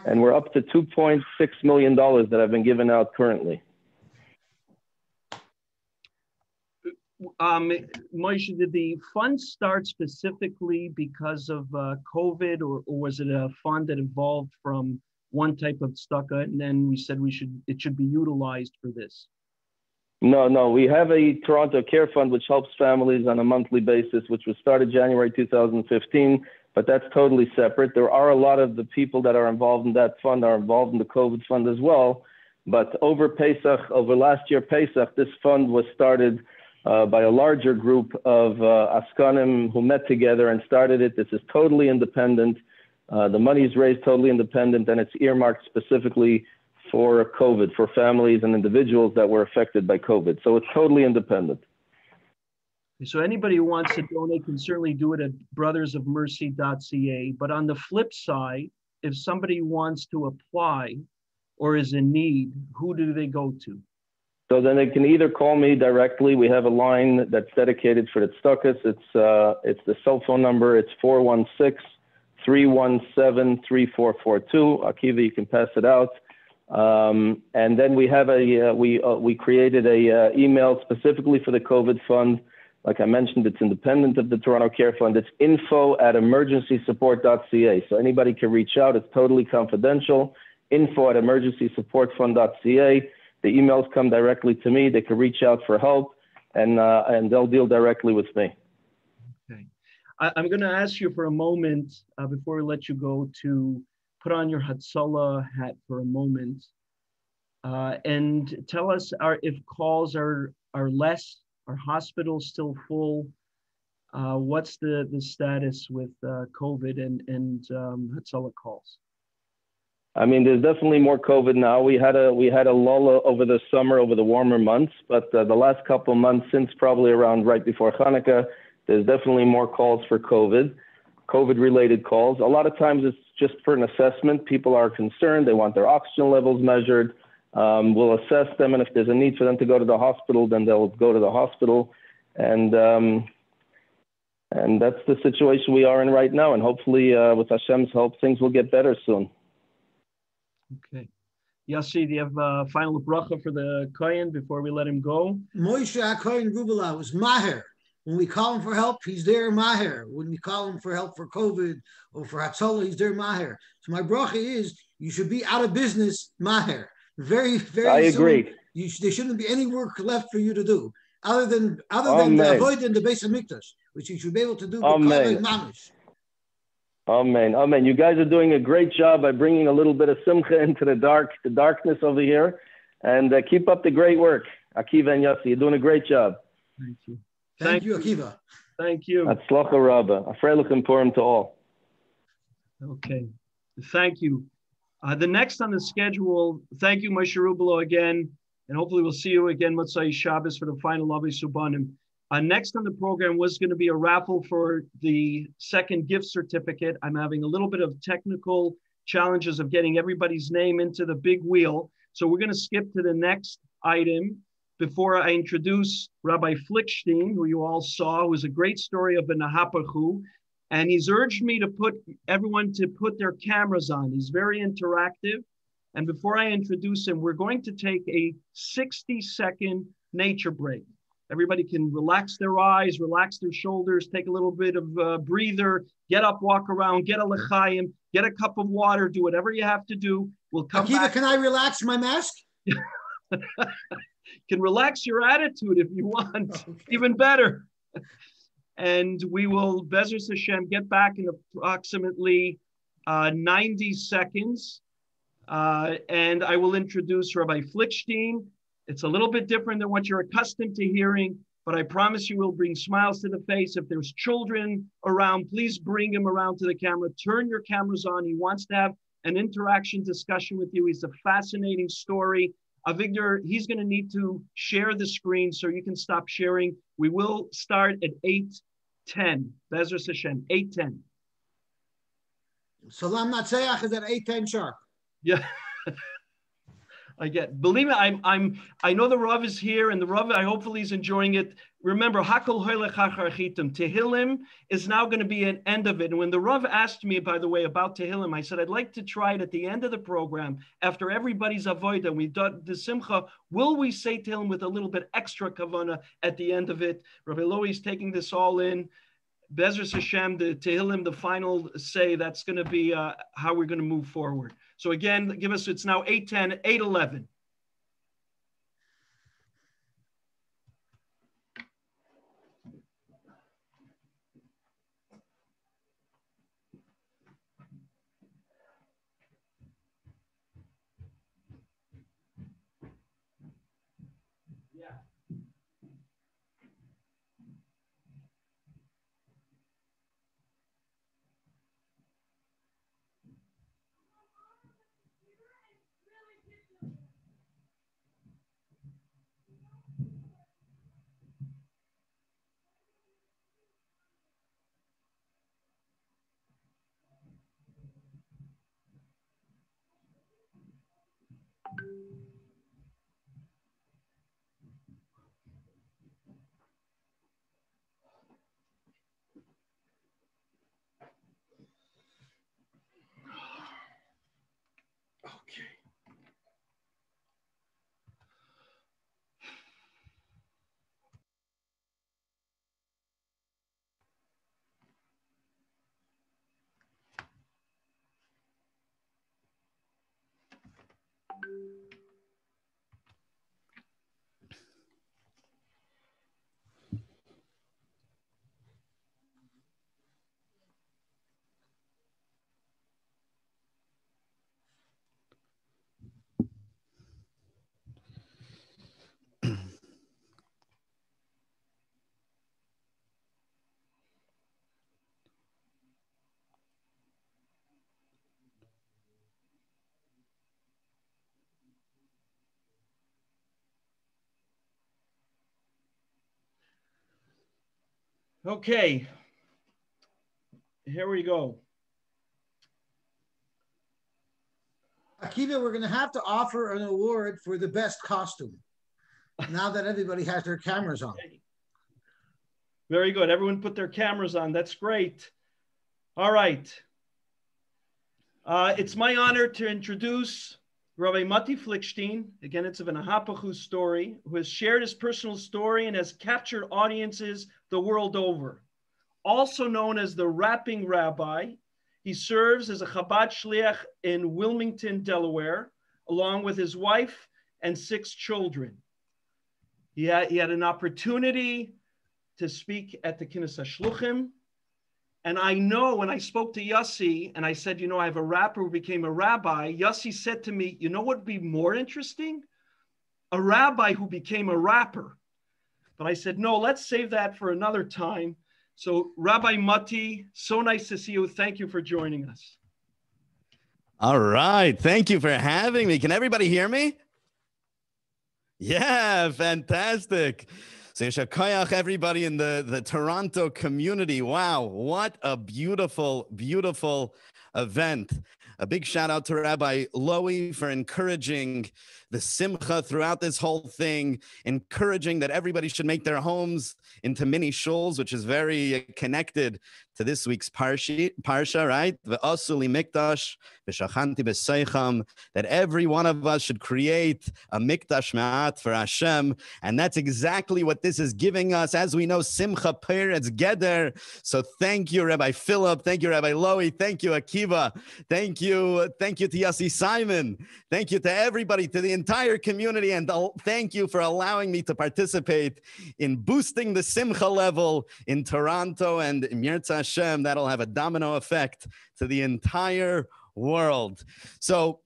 and we're up to $2.6 million that have been given out currently. Moshe, did the fund start specifically because of COVID, or was it a fund that evolved from one type of tzedakah, and then we said it should be utilized for this? No. We have a Toronto Care Fund which helps families on a monthly basis, which was started January 2015, but that's totally separate. There are a lot of the people that are involved in that fund are involved in the COVID fund as well. But over last year Pesach, this fund was started by a larger group of Askanim who met together and started it. This is totally independent. The money is raised totally independent, and it's earmarked specifically for COVID, for families and individuals that were affected by COVID. So it's totally independent. So anybody who wants to donate can certainly do it at brothersofmercy.ca. But on the flip side, if somebody wants to apply or is in need, who do they go to? So then they can either call me directly. We have a line that's dedicated for the tzedakahs. It's the cell phone number. It's 416-317-3442. Akiva, you can pass it out. And then we have we created a email specifically for the COVID fund. Like I mentioned, it's independent of the Toronto Care Fund. It's info@emergencysupport.ca. So anybody can reach out. It's totally confidential. info@emergencysupportfund.ca. The emails come directly to me. They can reach out for help, and they'll deal directly with me. Okay. I'm going to ask you for a moment before we let you go to put on your Hatzalah hat for a moment and tell us if calls are less. Are hospitals still full? What's the status with COVID and Hatzalah calls? I mean, there's definitely more COVID now. We had a lull over the summer, over the warmer months, but the last couple of months, since probably around right before Hanukkah, there's definitely more calls for COVID-related calls. A lot of times it's just for an assessment. People are concerned. They want their oxygen levels measured. We'll assess them, and if there's a need for them to go to the hospital, then they'll go to the hospital. And that's the situation we are in right now. And hopefully, with Hashem's help, things will get better soon. Okay. Yosy, do you have a final bracha for the Kohen before we let him go? Moshe HaKohen Gubala was Maher. When we call him for help, he's there Maher. When we call him for help for COVID or for Hatzalah, he's there Maher. So my bracha is, you should be out of business Maher. Very, very I agree. There shouldn't be any work left for you to do other than the avoid in the Bsimcha, which you should be able to do. Amen. Amen. Amen. You guys are doing a great job by bringing a little bit of SImcha into the darkness over here, and keep up the great work, Akiva and Yosy. You're doing a great job. Thank you. Thank you, Akiva. Thank you. Hatzlacha Rabba. Afreilichem Purim to all. Okay. Thank you. The next on the schedule, thank you, Moshe Rubelo, again, and hopefully we'll see you again, Motzai Shabbos, for the final Lavi Subanim. Next on the program was going to be a raffle for the second gift certificate. I'm having a little bit of technical challenges of getting everybody's name into the big wheel. So we're going to skip to the next item before I introduce Rabbi Flikshtein, who you all saw, who is a great story of the Nahapachu. And he's urged me to everyone to put their cameras on. He's very interactive. And before I introduce him, we're going to take a 60-second nature break. Everybody can relax their eyes, relax their shoulders, take a little bit of a breather, get up, walk around, get a l'chaim, get a cup of water, do whatever you have to do. We'll come Akiva, back. can I relax my mask? Can relax your attitude if you want, even better. And we will, Bezos Hashem, get back in approximately 90 seconds. And I will introduce Rabbi Flikshtein. It's a little bit different than what you're accustomed to hearing, but I promise you will bring smiles to the face. If there's children around, please bring them around to the camera. Turn your cameras on. He wants to have an interaction discussion with you. He's a fascinating story. Avigdor, he's going to need to share the screen so you can stop sharing. We will start at 8:10. Bezos Hashem, 8:10. Salam Natseach is at 8:10 sharp. Yeah. I believe me, I know the Rav is here, and the Rav, I hopefully is enjoying it. Remember, Hakol Hoylech Achar Chitim. Tehillim is now going to be an end of it. And when the Rav asked me, by the way, about Tehillim, I said, I'd like to try it at the end of the program, after everybody's avodah, we've done the Simcha, will we say Tehillim with a little bit extra kavanah at the end of it? Rabbi Lowy is taking this all in. Bezras Hashem, the Tehillim, the final say, that's going to be how we're going to move forward. So again, give us, it's now 8:10, 8:11. Okay, here we go. Akiva, we're going to have to offer an award for the best costume now that everybody has their cameras on. Very good. Everyone put their cameras on. That's great. All right. It's my honor to introduce Rabbi Motti Flikshtein. Again, it's of an Ahapachu story, who has shared his personal story and has captured audiences the world over. Also known as the Rapping Rabbi, he serves as a Chabad Shliach in Wilmington, Delaware, along with his wife and 6 children. He had an opportunity to speak at the Kinnis HaShluchim. And I know when I spoke to Yosy and I said, you know, I have a rapper who became a rabbi, Yosy said to me, you know what would be more interesting? A rabbi who became a rapper. But I said, no, let's save that for another time. So Rabbi Motti, so nice to see you. Thank you for joining us. All right. Thank you for having me. Can everybody hear me? Yeah, fantastic. So Yeshakayach, everybody in the Toronto community. Wow, what a beautiful, beautiful event. A big shout out to Rabbi Lowy for encouraging the SImcha throughout this whole thing, encouraging that everybody should make their homes into mini shuls, which is very connected to this week's parsha, right? V'asuli mikdash v'shachanti b'seicham, that every one of us should create a mikdash ma'at for Hashem, and that's exactly what this is giving us. As we know, Simcha Peretz Geder. So thank you, Rabbi Philip. Thank you, Rabbi Lowy. Thank you, Akiva. Thank you to Yosy Simon. Thank you to everybody, to the entire community, and thank you for allowing me to participate in boosting the Simcha level in Toronto, and Mirza Hashem, that'll have a domino effect to the entire world. So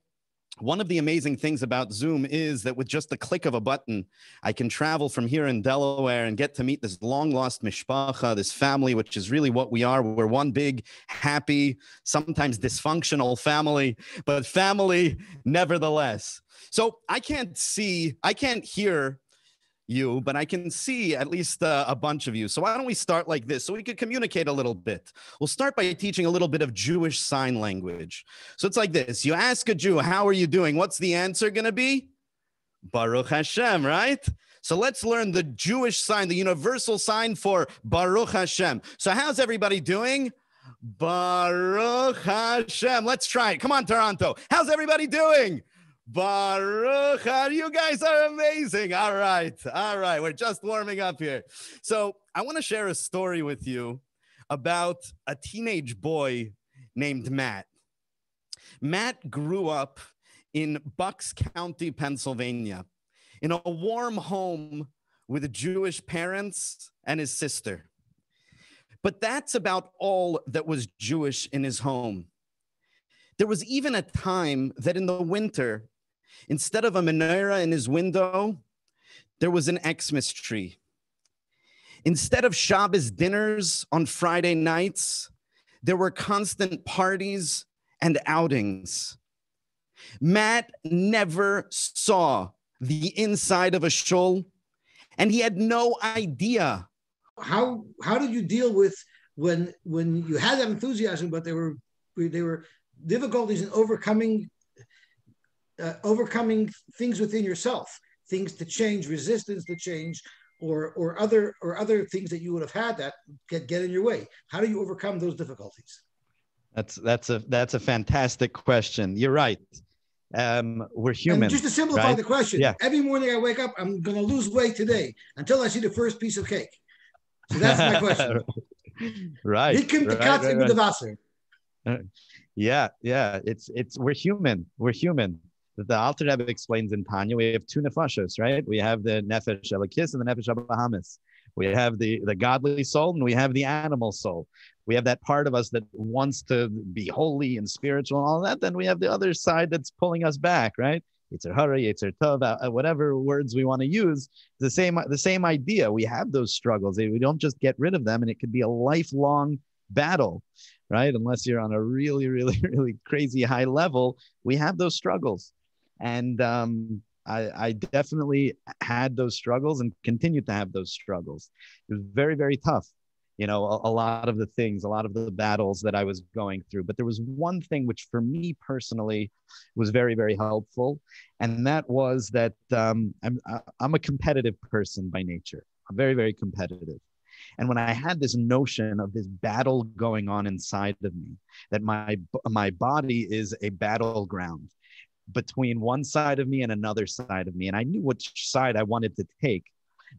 one of the amazing things about Zoom is that with just the click of a button, I can travel from here in Delaware and get to meet this long-lost mishpacha, this family, which is really what we are. We're one big, happy, sometimes dysfunctional family, but family nevertheless. So I can't hear you, but I can see at least a bunch of you. So why don't we start like this so we could communicate a little bit? We'll start by teaching a little bit of Jewish sign language. So it's like this. You ask a Jew, how are you doing? What's the answer going to be? Baruch Hashem, right? So let's learn the Jewish sign, the universal sign for Baruch Hashem. So how's everybody doing? Baruch Hashem. Let's try it. Come on, Toronto. How's everybody doing? Baruch, you guys are amazing. All right. We're just warming up here. So I want to share a story with you about a teenage boy named Matt. Matt grew up in Bucks County, Pennsylvania, in a warm home with Jewish parents and his sister. But that's about all that was Jewish in his home. There was even a time that in the winter, instead of a menorah in his window, there was an Xmas tree. Instead of Shabbos dinners on Friday nights, there were constant parties and outings. Matt never saw the inside of a shul, and he had no idea. How did you deal with when you had that enthusiasm, but there were difficulties in overcoming things within yourself, things to change, resistance to change, or other things that you would have had that get in your way? How do you overcome those difficulties? That's a fantastic question. You're right. We're human. And just to simplify right? the question, every morning I wake up, I'm going to lose weight today until I see the first piece of cake. So that's my question. Right. Right. Yeah. It's we're human. the Alter Rebbe explains in Tanya, we have two nefashos, right? We have the nefesh elokis and the nefesh abahamis. We have the godly soul and we have the animal soul. We have that part of us that wants to be holy and spiritual and all that. Then we have the other side that's pulling us back, right? Yetzer hara, Yetzer tov, whatever words we want to use. The same idea. We have those struggles. We don't just get rid of them, and it could be a lifelong battle, right? Unless you're on a really, really, really crazy high level, we have those struggles. And I definitely had those struggles and continue to have those struggles. It was very, very tough. You know, a lot of the things, a lot of the battles that I was going through. But there was one thing which for me personally was very, very helpful. And that was that I'm a competitive person by nature. I'm very, very competitive. And when I had this notion of this battle going on inside of me, that my body is a battleground between one side of me and another side of me, and I knew which side I wanted to take,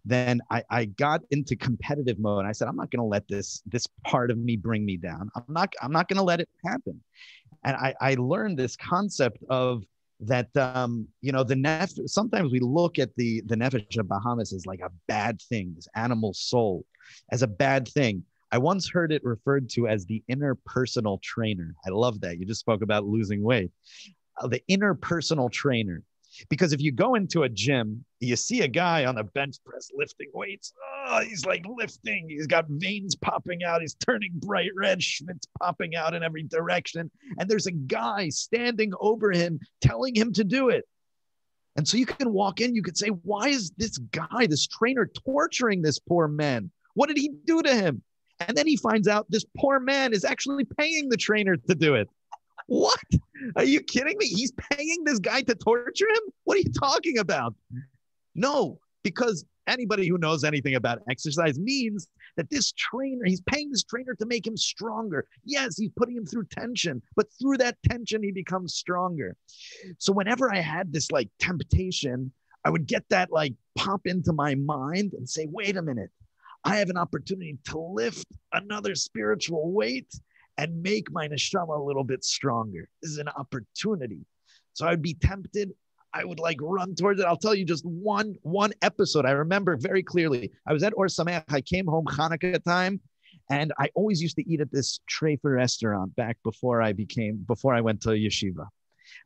then I got into competitive mode. I said, I'm not going to let this part of me bring me down. I'm not going to let it happen. And I learned this concept of that, sometimes we look at the nefesh of Bahamas as like a bad thing, this animal soul as a bad thing. I once heard it referred to as the inner personal trainer. I love that. You just spoke about losing weight. The inner personal trainer. Because if you go into a gym, you see a guy on a bench press lifting weights. Oh, he's like lifting. He's got veins popping out. He's turning bright red. Schmidt's popping out in every direction. And there's a guy standing over him telling him to do it. And so you can walk in, you could say, why is this guy, this trainer, torturing this poor man? What did he do to him? And then he finds out this poor man is actually paying the trainer to do it. What? Are you kidding me? He's paying this guy to torture him? What are you talking about? No, because anybody who knows anything about exercise means that this trainer, he's paying this trainer to make him stronger. Yes, he's putting him through tension, but through that tension, he becomes stronger. So whenever I had this like temptation, I would get that like pop into my mind and say, wait a minute, I have an opportunity to lift another spiritual weight and make my neshama a little bit stronger. This is an opportunity. So I'd be tempted. I would like run towards it. I'll tell you just one episode. I remember very clearly. I was at Or Sameach. I came home Hanukkah time, and I always used to eat at this trefa restaurant back before I went to yeshiva.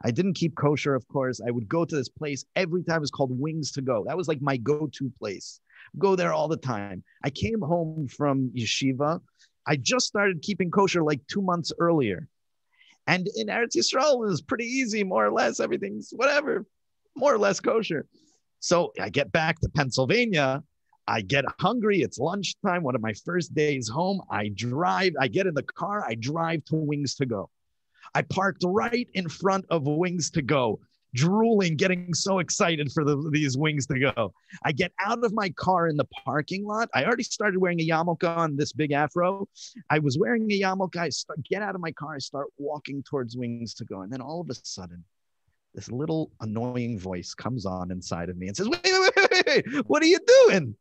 I didn't keep kosher, of course. I would go to this place every time. It was called Wings to Go. That was like my go-to place. Go there all the time. I came home from yeshiva. I just started keeping kosher like 2 months earlier. And in Eretz Yisrael, it was pretty easy, more or less. Everything's whatever, more or less kosher. So I get back to Pennsylvania. I get hungry. It's lunchtime. One of my first days home. I get in the car. I drive to Wings to Go. I parked right in front of Wings to Go, drooling, getting so excited for these Wings to Go. I get out of my car in the parking lot. I already started wearing a yarmulke on this big afro. I was wearing a yarmulke. I get out of my car. I start walking towards Wings to Go. And then all of a sudden, this little annoying voice comes on inside of me and says, wait, what are you doing?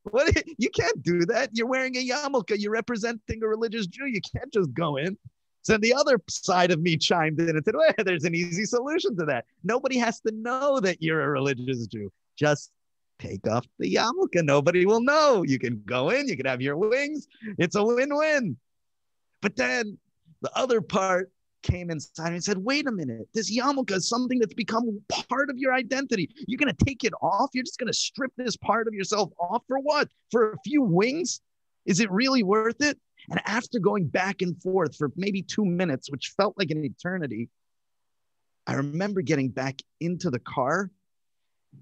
You can't do that. You're wearing a yarmulke. You're representing a religious Jew. You can't just go in. So the other side of me chimed in and said, well, there's an easy solution to that. Nobody has to know that you're a religious Jew. Just take off the yarmulke. Nobody will know. You can go in, you can have your wings. It's a win-win. But then the other part came inside and said, wait a minute, this yarmulke is something that's become part of your identity. You're going to take it off? You're just going to strip this part of yourself off for what? For a few wings? Is it really worth it? And after going back and forth for maybe 2 minutes, which felt like an eternity, I remember getting back into the car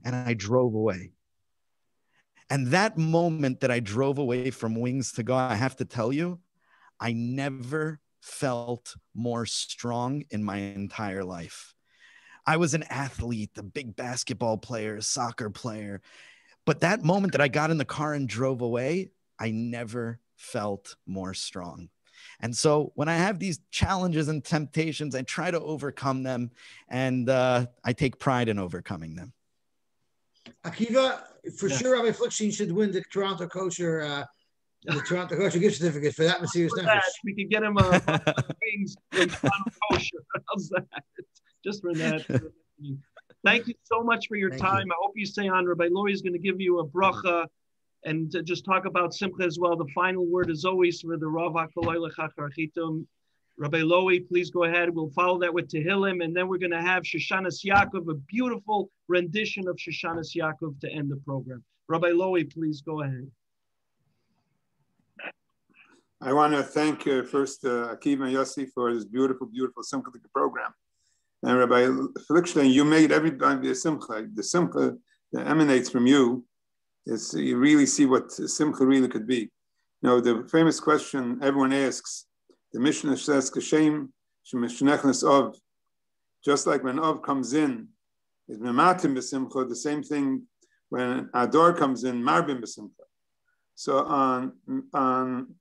and I drove away. And that moment that I drove away from Wings to Go, I have to tell you, I never felt more strong in my entire life. I was an athlete, a big basketball player, a soccer player. But that moment that I got in the car and drove away, I never felt more strong. And so when I have these challenges and temptations, I try to overcome them, and I take pride in overcoming them. Akiva, for sure, Rabbi Flikshtein should win the Toronto Kosher gift certificate for that mysterious nefesh. We could get him wings from Toronto Kosher. How's that? Just for that. Thank you so much for your Thank time. you. I hope you stay on. Rabbi Lowy is going to give you a bracha and to just talk about Simcha as well. The final word is always for the Rav HaKolay Lechachar Chitum. Rabbi Lowy, please go ahead. We'll follow that with Tehillim, and then we're going to have Shoshanas Yaakov, a beautiful rendition of Shoshanas Yaakov to end the program. Rabbi Lowy, please go ahead. I want to thank first Akiva and Yosy for this beautiful, beautiful Simcha program. And Rabbi Flikshtein, you made everybody a Simcha. The Simcha that emanates from you, you really see what Simcha really could be. You know, the famous question everyone asks, the Mishnah says, Kashem Mishenichnas of, just like when Of comes in, is Mematim B'Simcha, the same thing when Adar comes in, Marvin B'Simcha. So on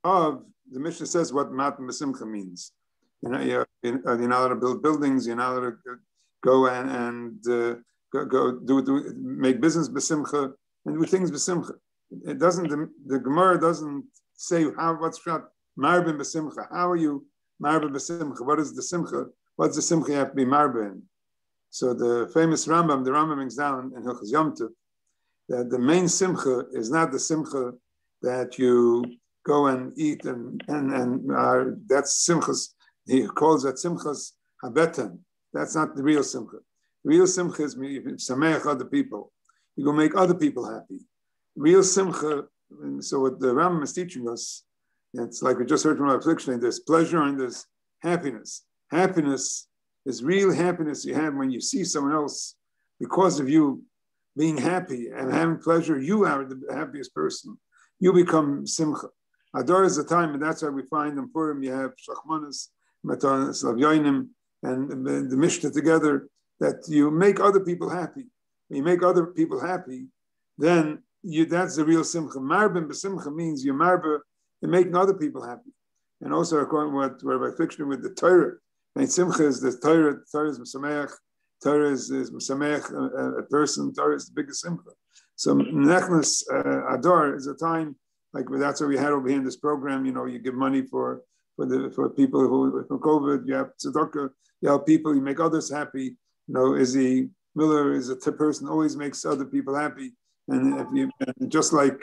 Of, the Mishnah says what Matim B'Simcha means. You know, you're not allowed to build buildings, you're not allowed to go and make business B'Simcha and do things B'Simcha. It doesn't, the Gemara doesn't say what's shot Marvin B'Simcha. How are you Marvin B'Simcha? What is the Simcha? What's the Simcha you have to be Marvin? So the famous the Rambam brings down in Hilchos Yom Tov that the main Simcha is not the Simcha that you go and eat and that's Simchas. He calls that Simchas Habetan. That's not the real Simcha. The real Simcha is Sameach other people. You go make other people happy. Real Simcha. So what the Rambam is teaching us, it's like we just heard from our Flikshtein, there's pleasure and there's happiness. Happiness is real happiness you have when you see someone else because of you being happy and having pleasure. You are the happiest person. You become Simcha. Adar is the time, and that's why we find in Purim you have Shachmanis, Matanis, Lavyonim, and the Mishnah together, that you make other people happy. When you make other people happy, then that's the real Simcha. Marbin B'Simcha means you're Marba in making other people happy. And also according to what Rabbi Flikshtein with the Torah, and Simcha is the Torah is Msameach, Torah is Msameach, a person, Torah is the biggest Simcha. So Mishenichnas Adar is a time, like that's what we had over here in this program. You know, you give money for people who from COVID. You have tzedakah. You help people. You make others happy. You know, Izzy Miller is a person who always makes other people happy. And if you just like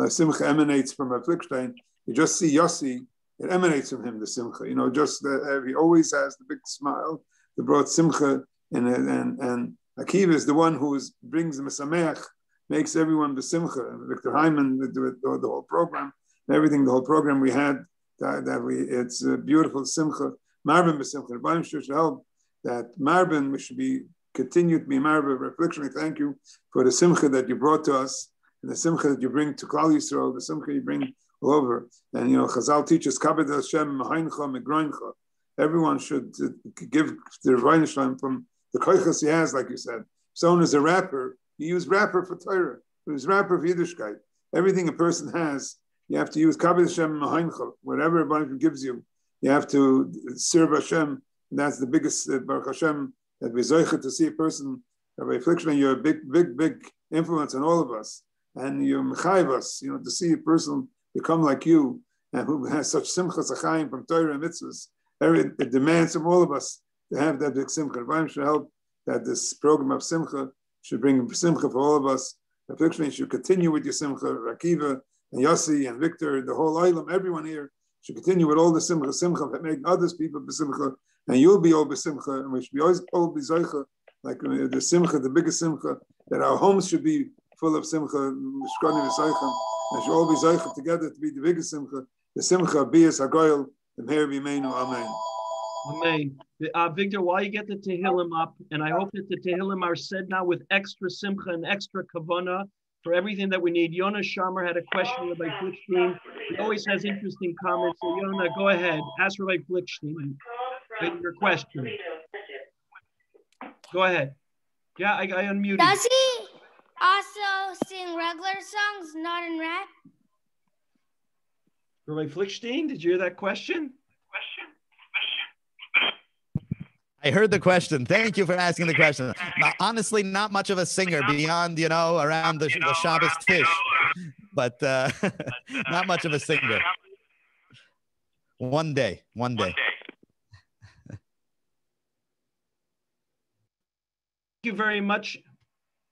Simcha emanates from a Flikshtein, you just see Yosy. It emanates from him, the Simcha. You know, just he always has the big smile. That brought Simcha, and Akiva is the one who brings the Mesameach, makes everyone the Simcha. Victor Hyman, the whole program, everything, the whole program we had, it's a beautiful Simcha. Marvin B'Simcha. Rabbi should help that Marvin, we should be continue to be Marvin. Reflection. Thank you for the Simcha that you brought to us, and the Simcha that you bring to Klal Yisrael, the Simcha you bring all over. And you know, Chazal teaches Kabed Hashem Mehaincha Megroincha. Everyone should give the Rabbi Shalom from the koichas he has, like you said. Someone is a rapper. You use rapper for Torah. You use rapper for Yiddishkeit. Everything a person has, you have to use Kabed Hashem Mehaincha. Whatever Rabbi gives you, you have to serve Hashem. And that's the biggest Baruch Hashem that we zoicha to see a person. Rabbi Flikshtein, you're a big influence on all of us, and you mechayiv us. You know, to see a person become like you and who has such simchas achayim from Torah and mitzvahs. It demands from all of us to have that big simcha. Rabbi should help that this program of simcha should bring simcha for all of us. Rabbi Flikshtein should continue with your simcha. Akiva and Yosy and Victor, the whole island, everyone here should continue with all the simcha, make others people b'simcha, and you'll be all b'simcha, and we should be always all b'zaycha, like the simcha, the biggest simcha, that our homes should be full of simcha, shkoni v'zaycha, and should all be zaycha together to be the biggest simcha, the simcha b'yas hagoyel, the meher b'meinu, amen. Amen. Victor, while you get the Tehillim up, and I hope that the Tehillim are said now with extra simcha and extra kavana, for everything that we need. Yonah Shamar had a question about Flikshtein. He always has interesting comments. So Yonah, go ahead. Ask Rabbi Flikshtein your question. Go ahead. Yeah, I unmuted. Does he also sing regular songs, not in rap? Rabbi Flikshtein, did you hear that question? I heard the question. Thank you for asking the question. Now, honestly, not much of a singer beyond, around the Shabbos Tish, but not much of a singer. One day. you very much,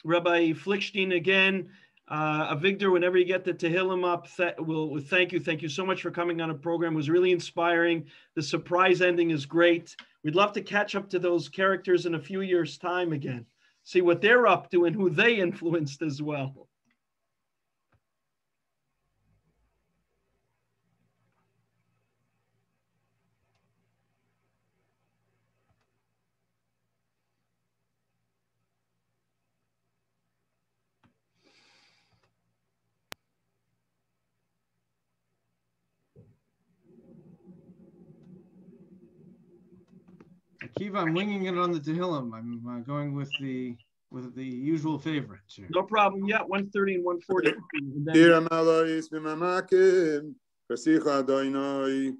Rabbi Flikshtein, again. Avigdor, whenever you get the Tehillim up, we'll thank you. Thank you so much for coming on a program. It was really inspiring. The surprise ending is great. We'd love to catch up to those characters in a few years' time again, see what they're up to and who they influenced as well. Akiva, I'm winging it on the Tehillim. I'm going with the usual favorite. Sure. No problem. Yeah, 130 and 140. Kira Malais Bimamakim, Kasicha Adoinoi,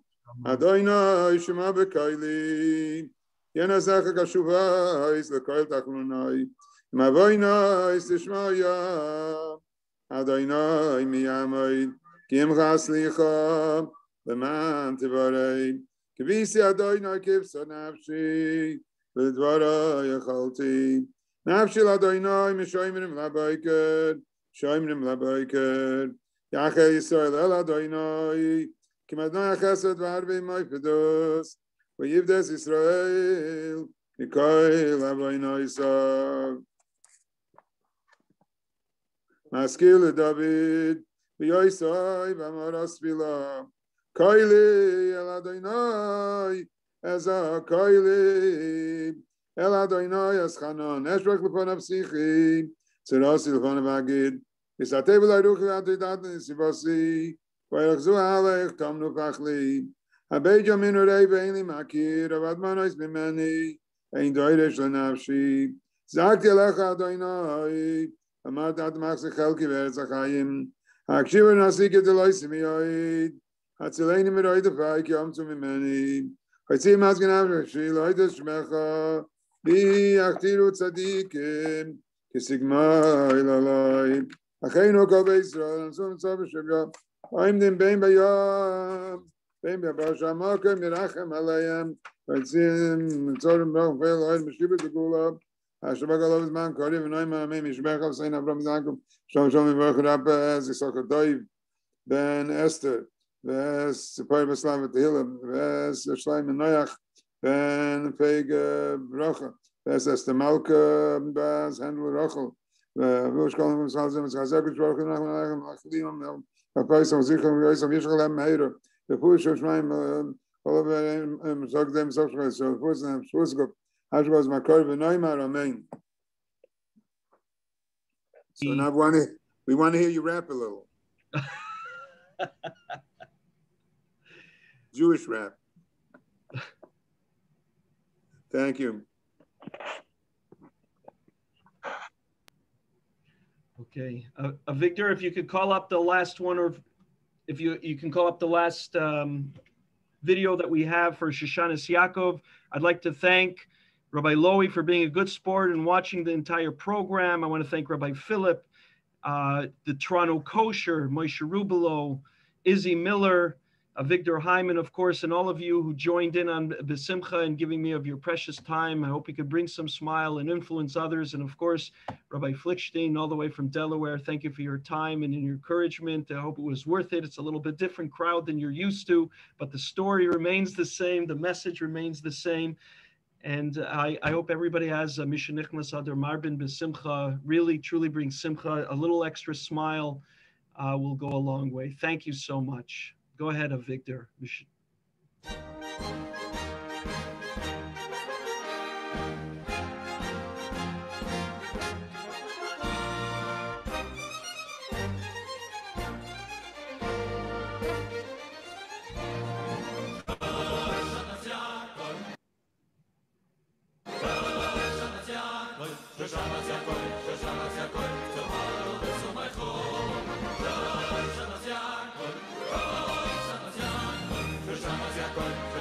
Adoinoi Shema Bekaili, Yenazaka Kashuva, is the Koil Takunoi, Mavoina is the Shmaya, Adoinoi Miyamoi, Kim Haslicha, the man Tivarei, Kivisi Adoinoi Kipsa Nafshi, Vidvara Yachalti. Nafshil Adoinoi Mishoimim Labaiked, Shoimim Labaiked, Yachel Yisrael El Adoinoi, Kimadno Yachesed Varbe Moifedus, Vayivdes Yisrael, Nikoil Adoinoi Sav. Maskil David, Vyoisoi Vamoras Vila, Koili El Adoinoi, Eza Koili. El Adoinoi Aschanon, Eshrak Leponav Sichi, Tzerosi Leponav Agid, Isatev Leiruch Atidat Nisivasi, Vayrachzu Alech Tomnu Pachli, Habei Jaminu Rei Veini Makir, Avad Manois Bimeni, Ein Doiresh Lenavshi, Zakti Elecha Adoinoi, Amad Ad Machse Chelki Veretz HaChayim, Hakshiva Nasike Deloi Simioid, Hatzeleini Meroid Afai Yom Tzu Mimeni, Chaitzi Mazgen Avrashi, Loides Shmecha, Bi Achtiru Tzadikim, Kisigma Ilalai, Acheinu Kol Israel, and so on Shabbat. I'm them Bein Bayam, Bein Bayashamaka, Mirachem Alayam, Vaitzim, Tzorim Brach, Veil, Meshibet Gula, Hashabak Alav Man, Kariv, and I'm Mishbech, Sain Avram Zankum, Shom Shom Yvarch Rabba, Zisok Doiv, Ben Esther, Ves, Separ Beslav at the Hillam, Ves, Shleim and Noach, Ben Feg Bracha, Ves Esther Malka, Baz, Handel Rachel, Vush Kolam, Salzim, Chazak, Shroch, Nachman, Achlim, Paisam, Zicham, Yosy, Yishalem, Meir, the Push of Shmaim, all of them, Zog them, Subscribe, so the first name, Shuzgop, Hashbaz, Makar, Venoimar, Amen. So now we want to hear you rap a little. Jewish rap. Thank you. Okay, Victor, if you could call up the last one, or if you can call up the last video that we have for Shoshanas Yaakov. I'd like to thank Rabbi Lowy for being a good sport and watching the entire program. I want to thank Rabbi Philip, the Toronto Kosher, Moshe Rubelo, Izzy Miller, Victor Hyman, of course, and all of you who joined in on Bsimcha and giving me of your precious time. I hope you could bring some smile and influence others. And of course, Rabbi Flikshtein, all the way from Delaware, thank you for your time and your encouragement. I hope it was worth it. It's a little bit different crowd than you're used to, but the story remains the same. The message remains the same. And I hope everybody has a Mishenichnas Adar Marvin Bsimcha, really, truly bring Simcha. A little extra smile will go a long way. Thank you so much. Go ahead, Victor. Good.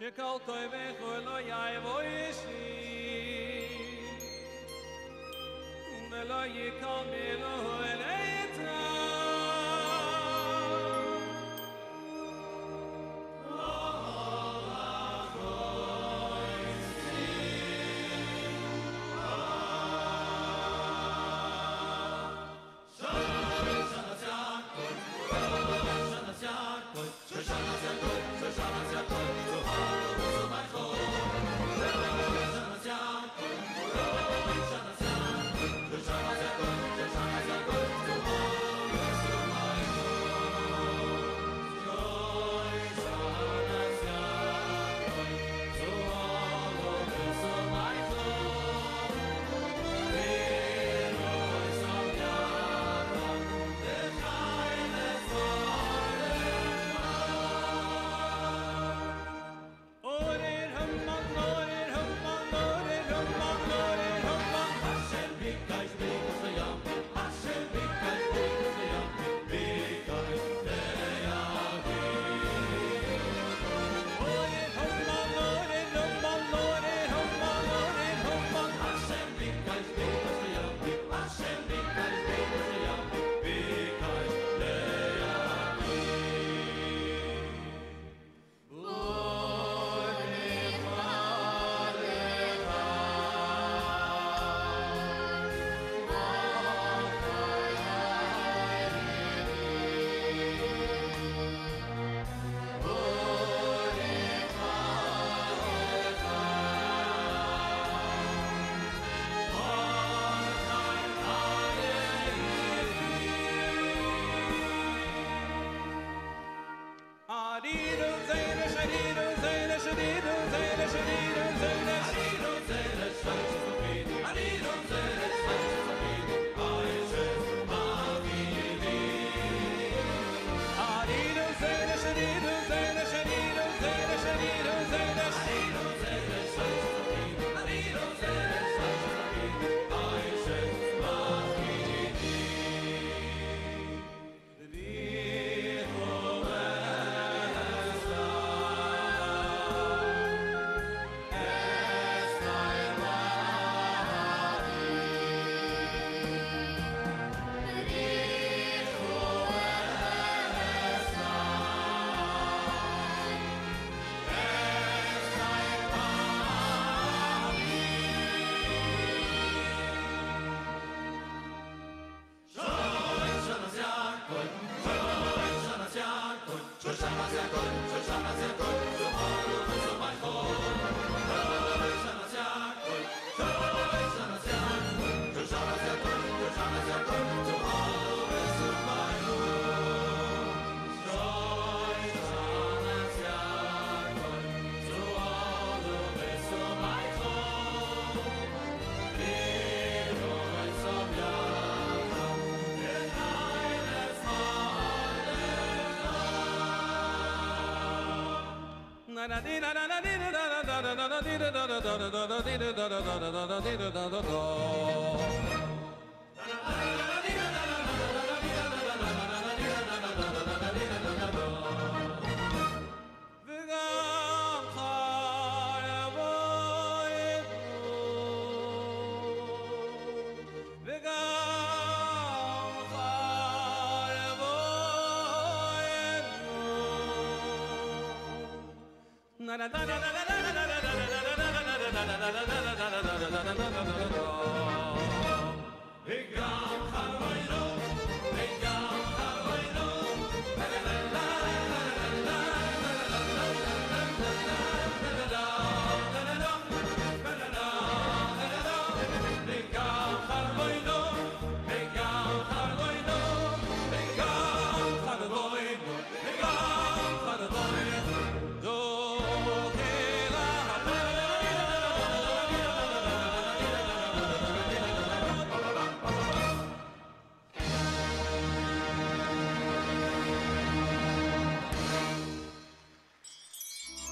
Shekal toy vechol lo yai voishi Velo yikal milo eleita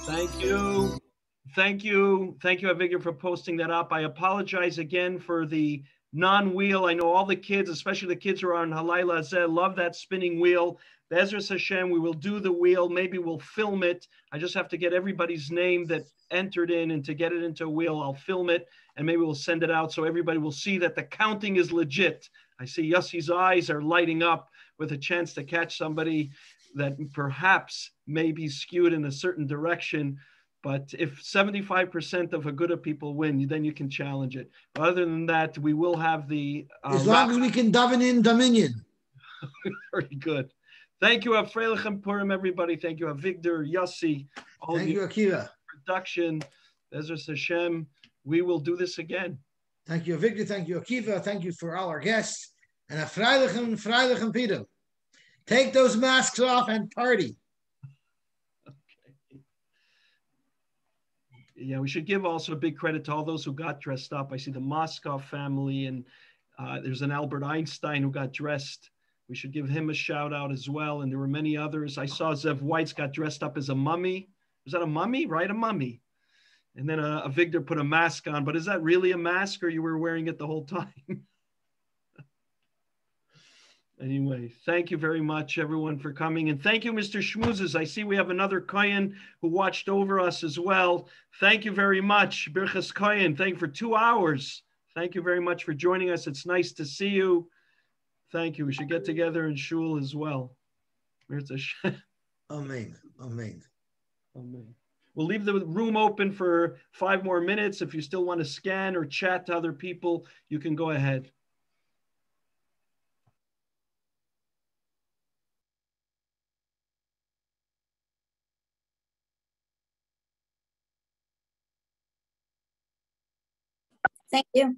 Thank you. Thank you. Thank you, Avigdor, for posting that up. I apologize again for the non-wheel. I know all the kids, especially the kids who are on Halayla Zeh, love that spinning wheel. Be'ezras Hashem, we will do the wheel. Maybe we'll film it. I just have to get everybody's name that entered in, and to get it into a wheel, I'll film it, and maybe we'll send it out so everybody will see that the counting is legit. I see Yosy's eyes are lighting up with a chance to catch somebody that perhaps may be skewed in a certain direction. But if 75% of Aguda people win, then you can challenge it. Other than that, we will have the... as long as we can daven in Dominion. Very good. Thank you, Freilich Purim, everybody. Thank you, Avigdor, Yosy. Thank you, Akiva. Production. Be'ezras Hashem. We will do this again. Thank you, Avigdor. Thank you, Akiva. Thank you for all our guests. And a Freilich Peter. Take those masks off and party. Yeah, we should give also a big credit to all those who got dressed up. I see the Moscow family, and there's an Albert Einstein who got dressed. We should give him a shout out as well. And there were many others. I saw Zev Weitz got dressed up as a mummy. Was that a mummy? Right, a mummy. And then Avigdor put a mask on. But is that really a mask, or you were wearing it the whole time? Anyway, thank you very much, everyone, for coming. And thank you, Mr. Schmoozes. I see we have another Kohen who watched over us as well. Thank you very much, Birchas Kohen. Thank you for 2 hours. Thank you very much for joining us. It's nice to see you. Thank you. We should get together in shul as well. Amen. Amen. Amen. We'll leave the room open for 5 more minutes. If you still want to scan or chat to other people, you can go ahead. Thank you.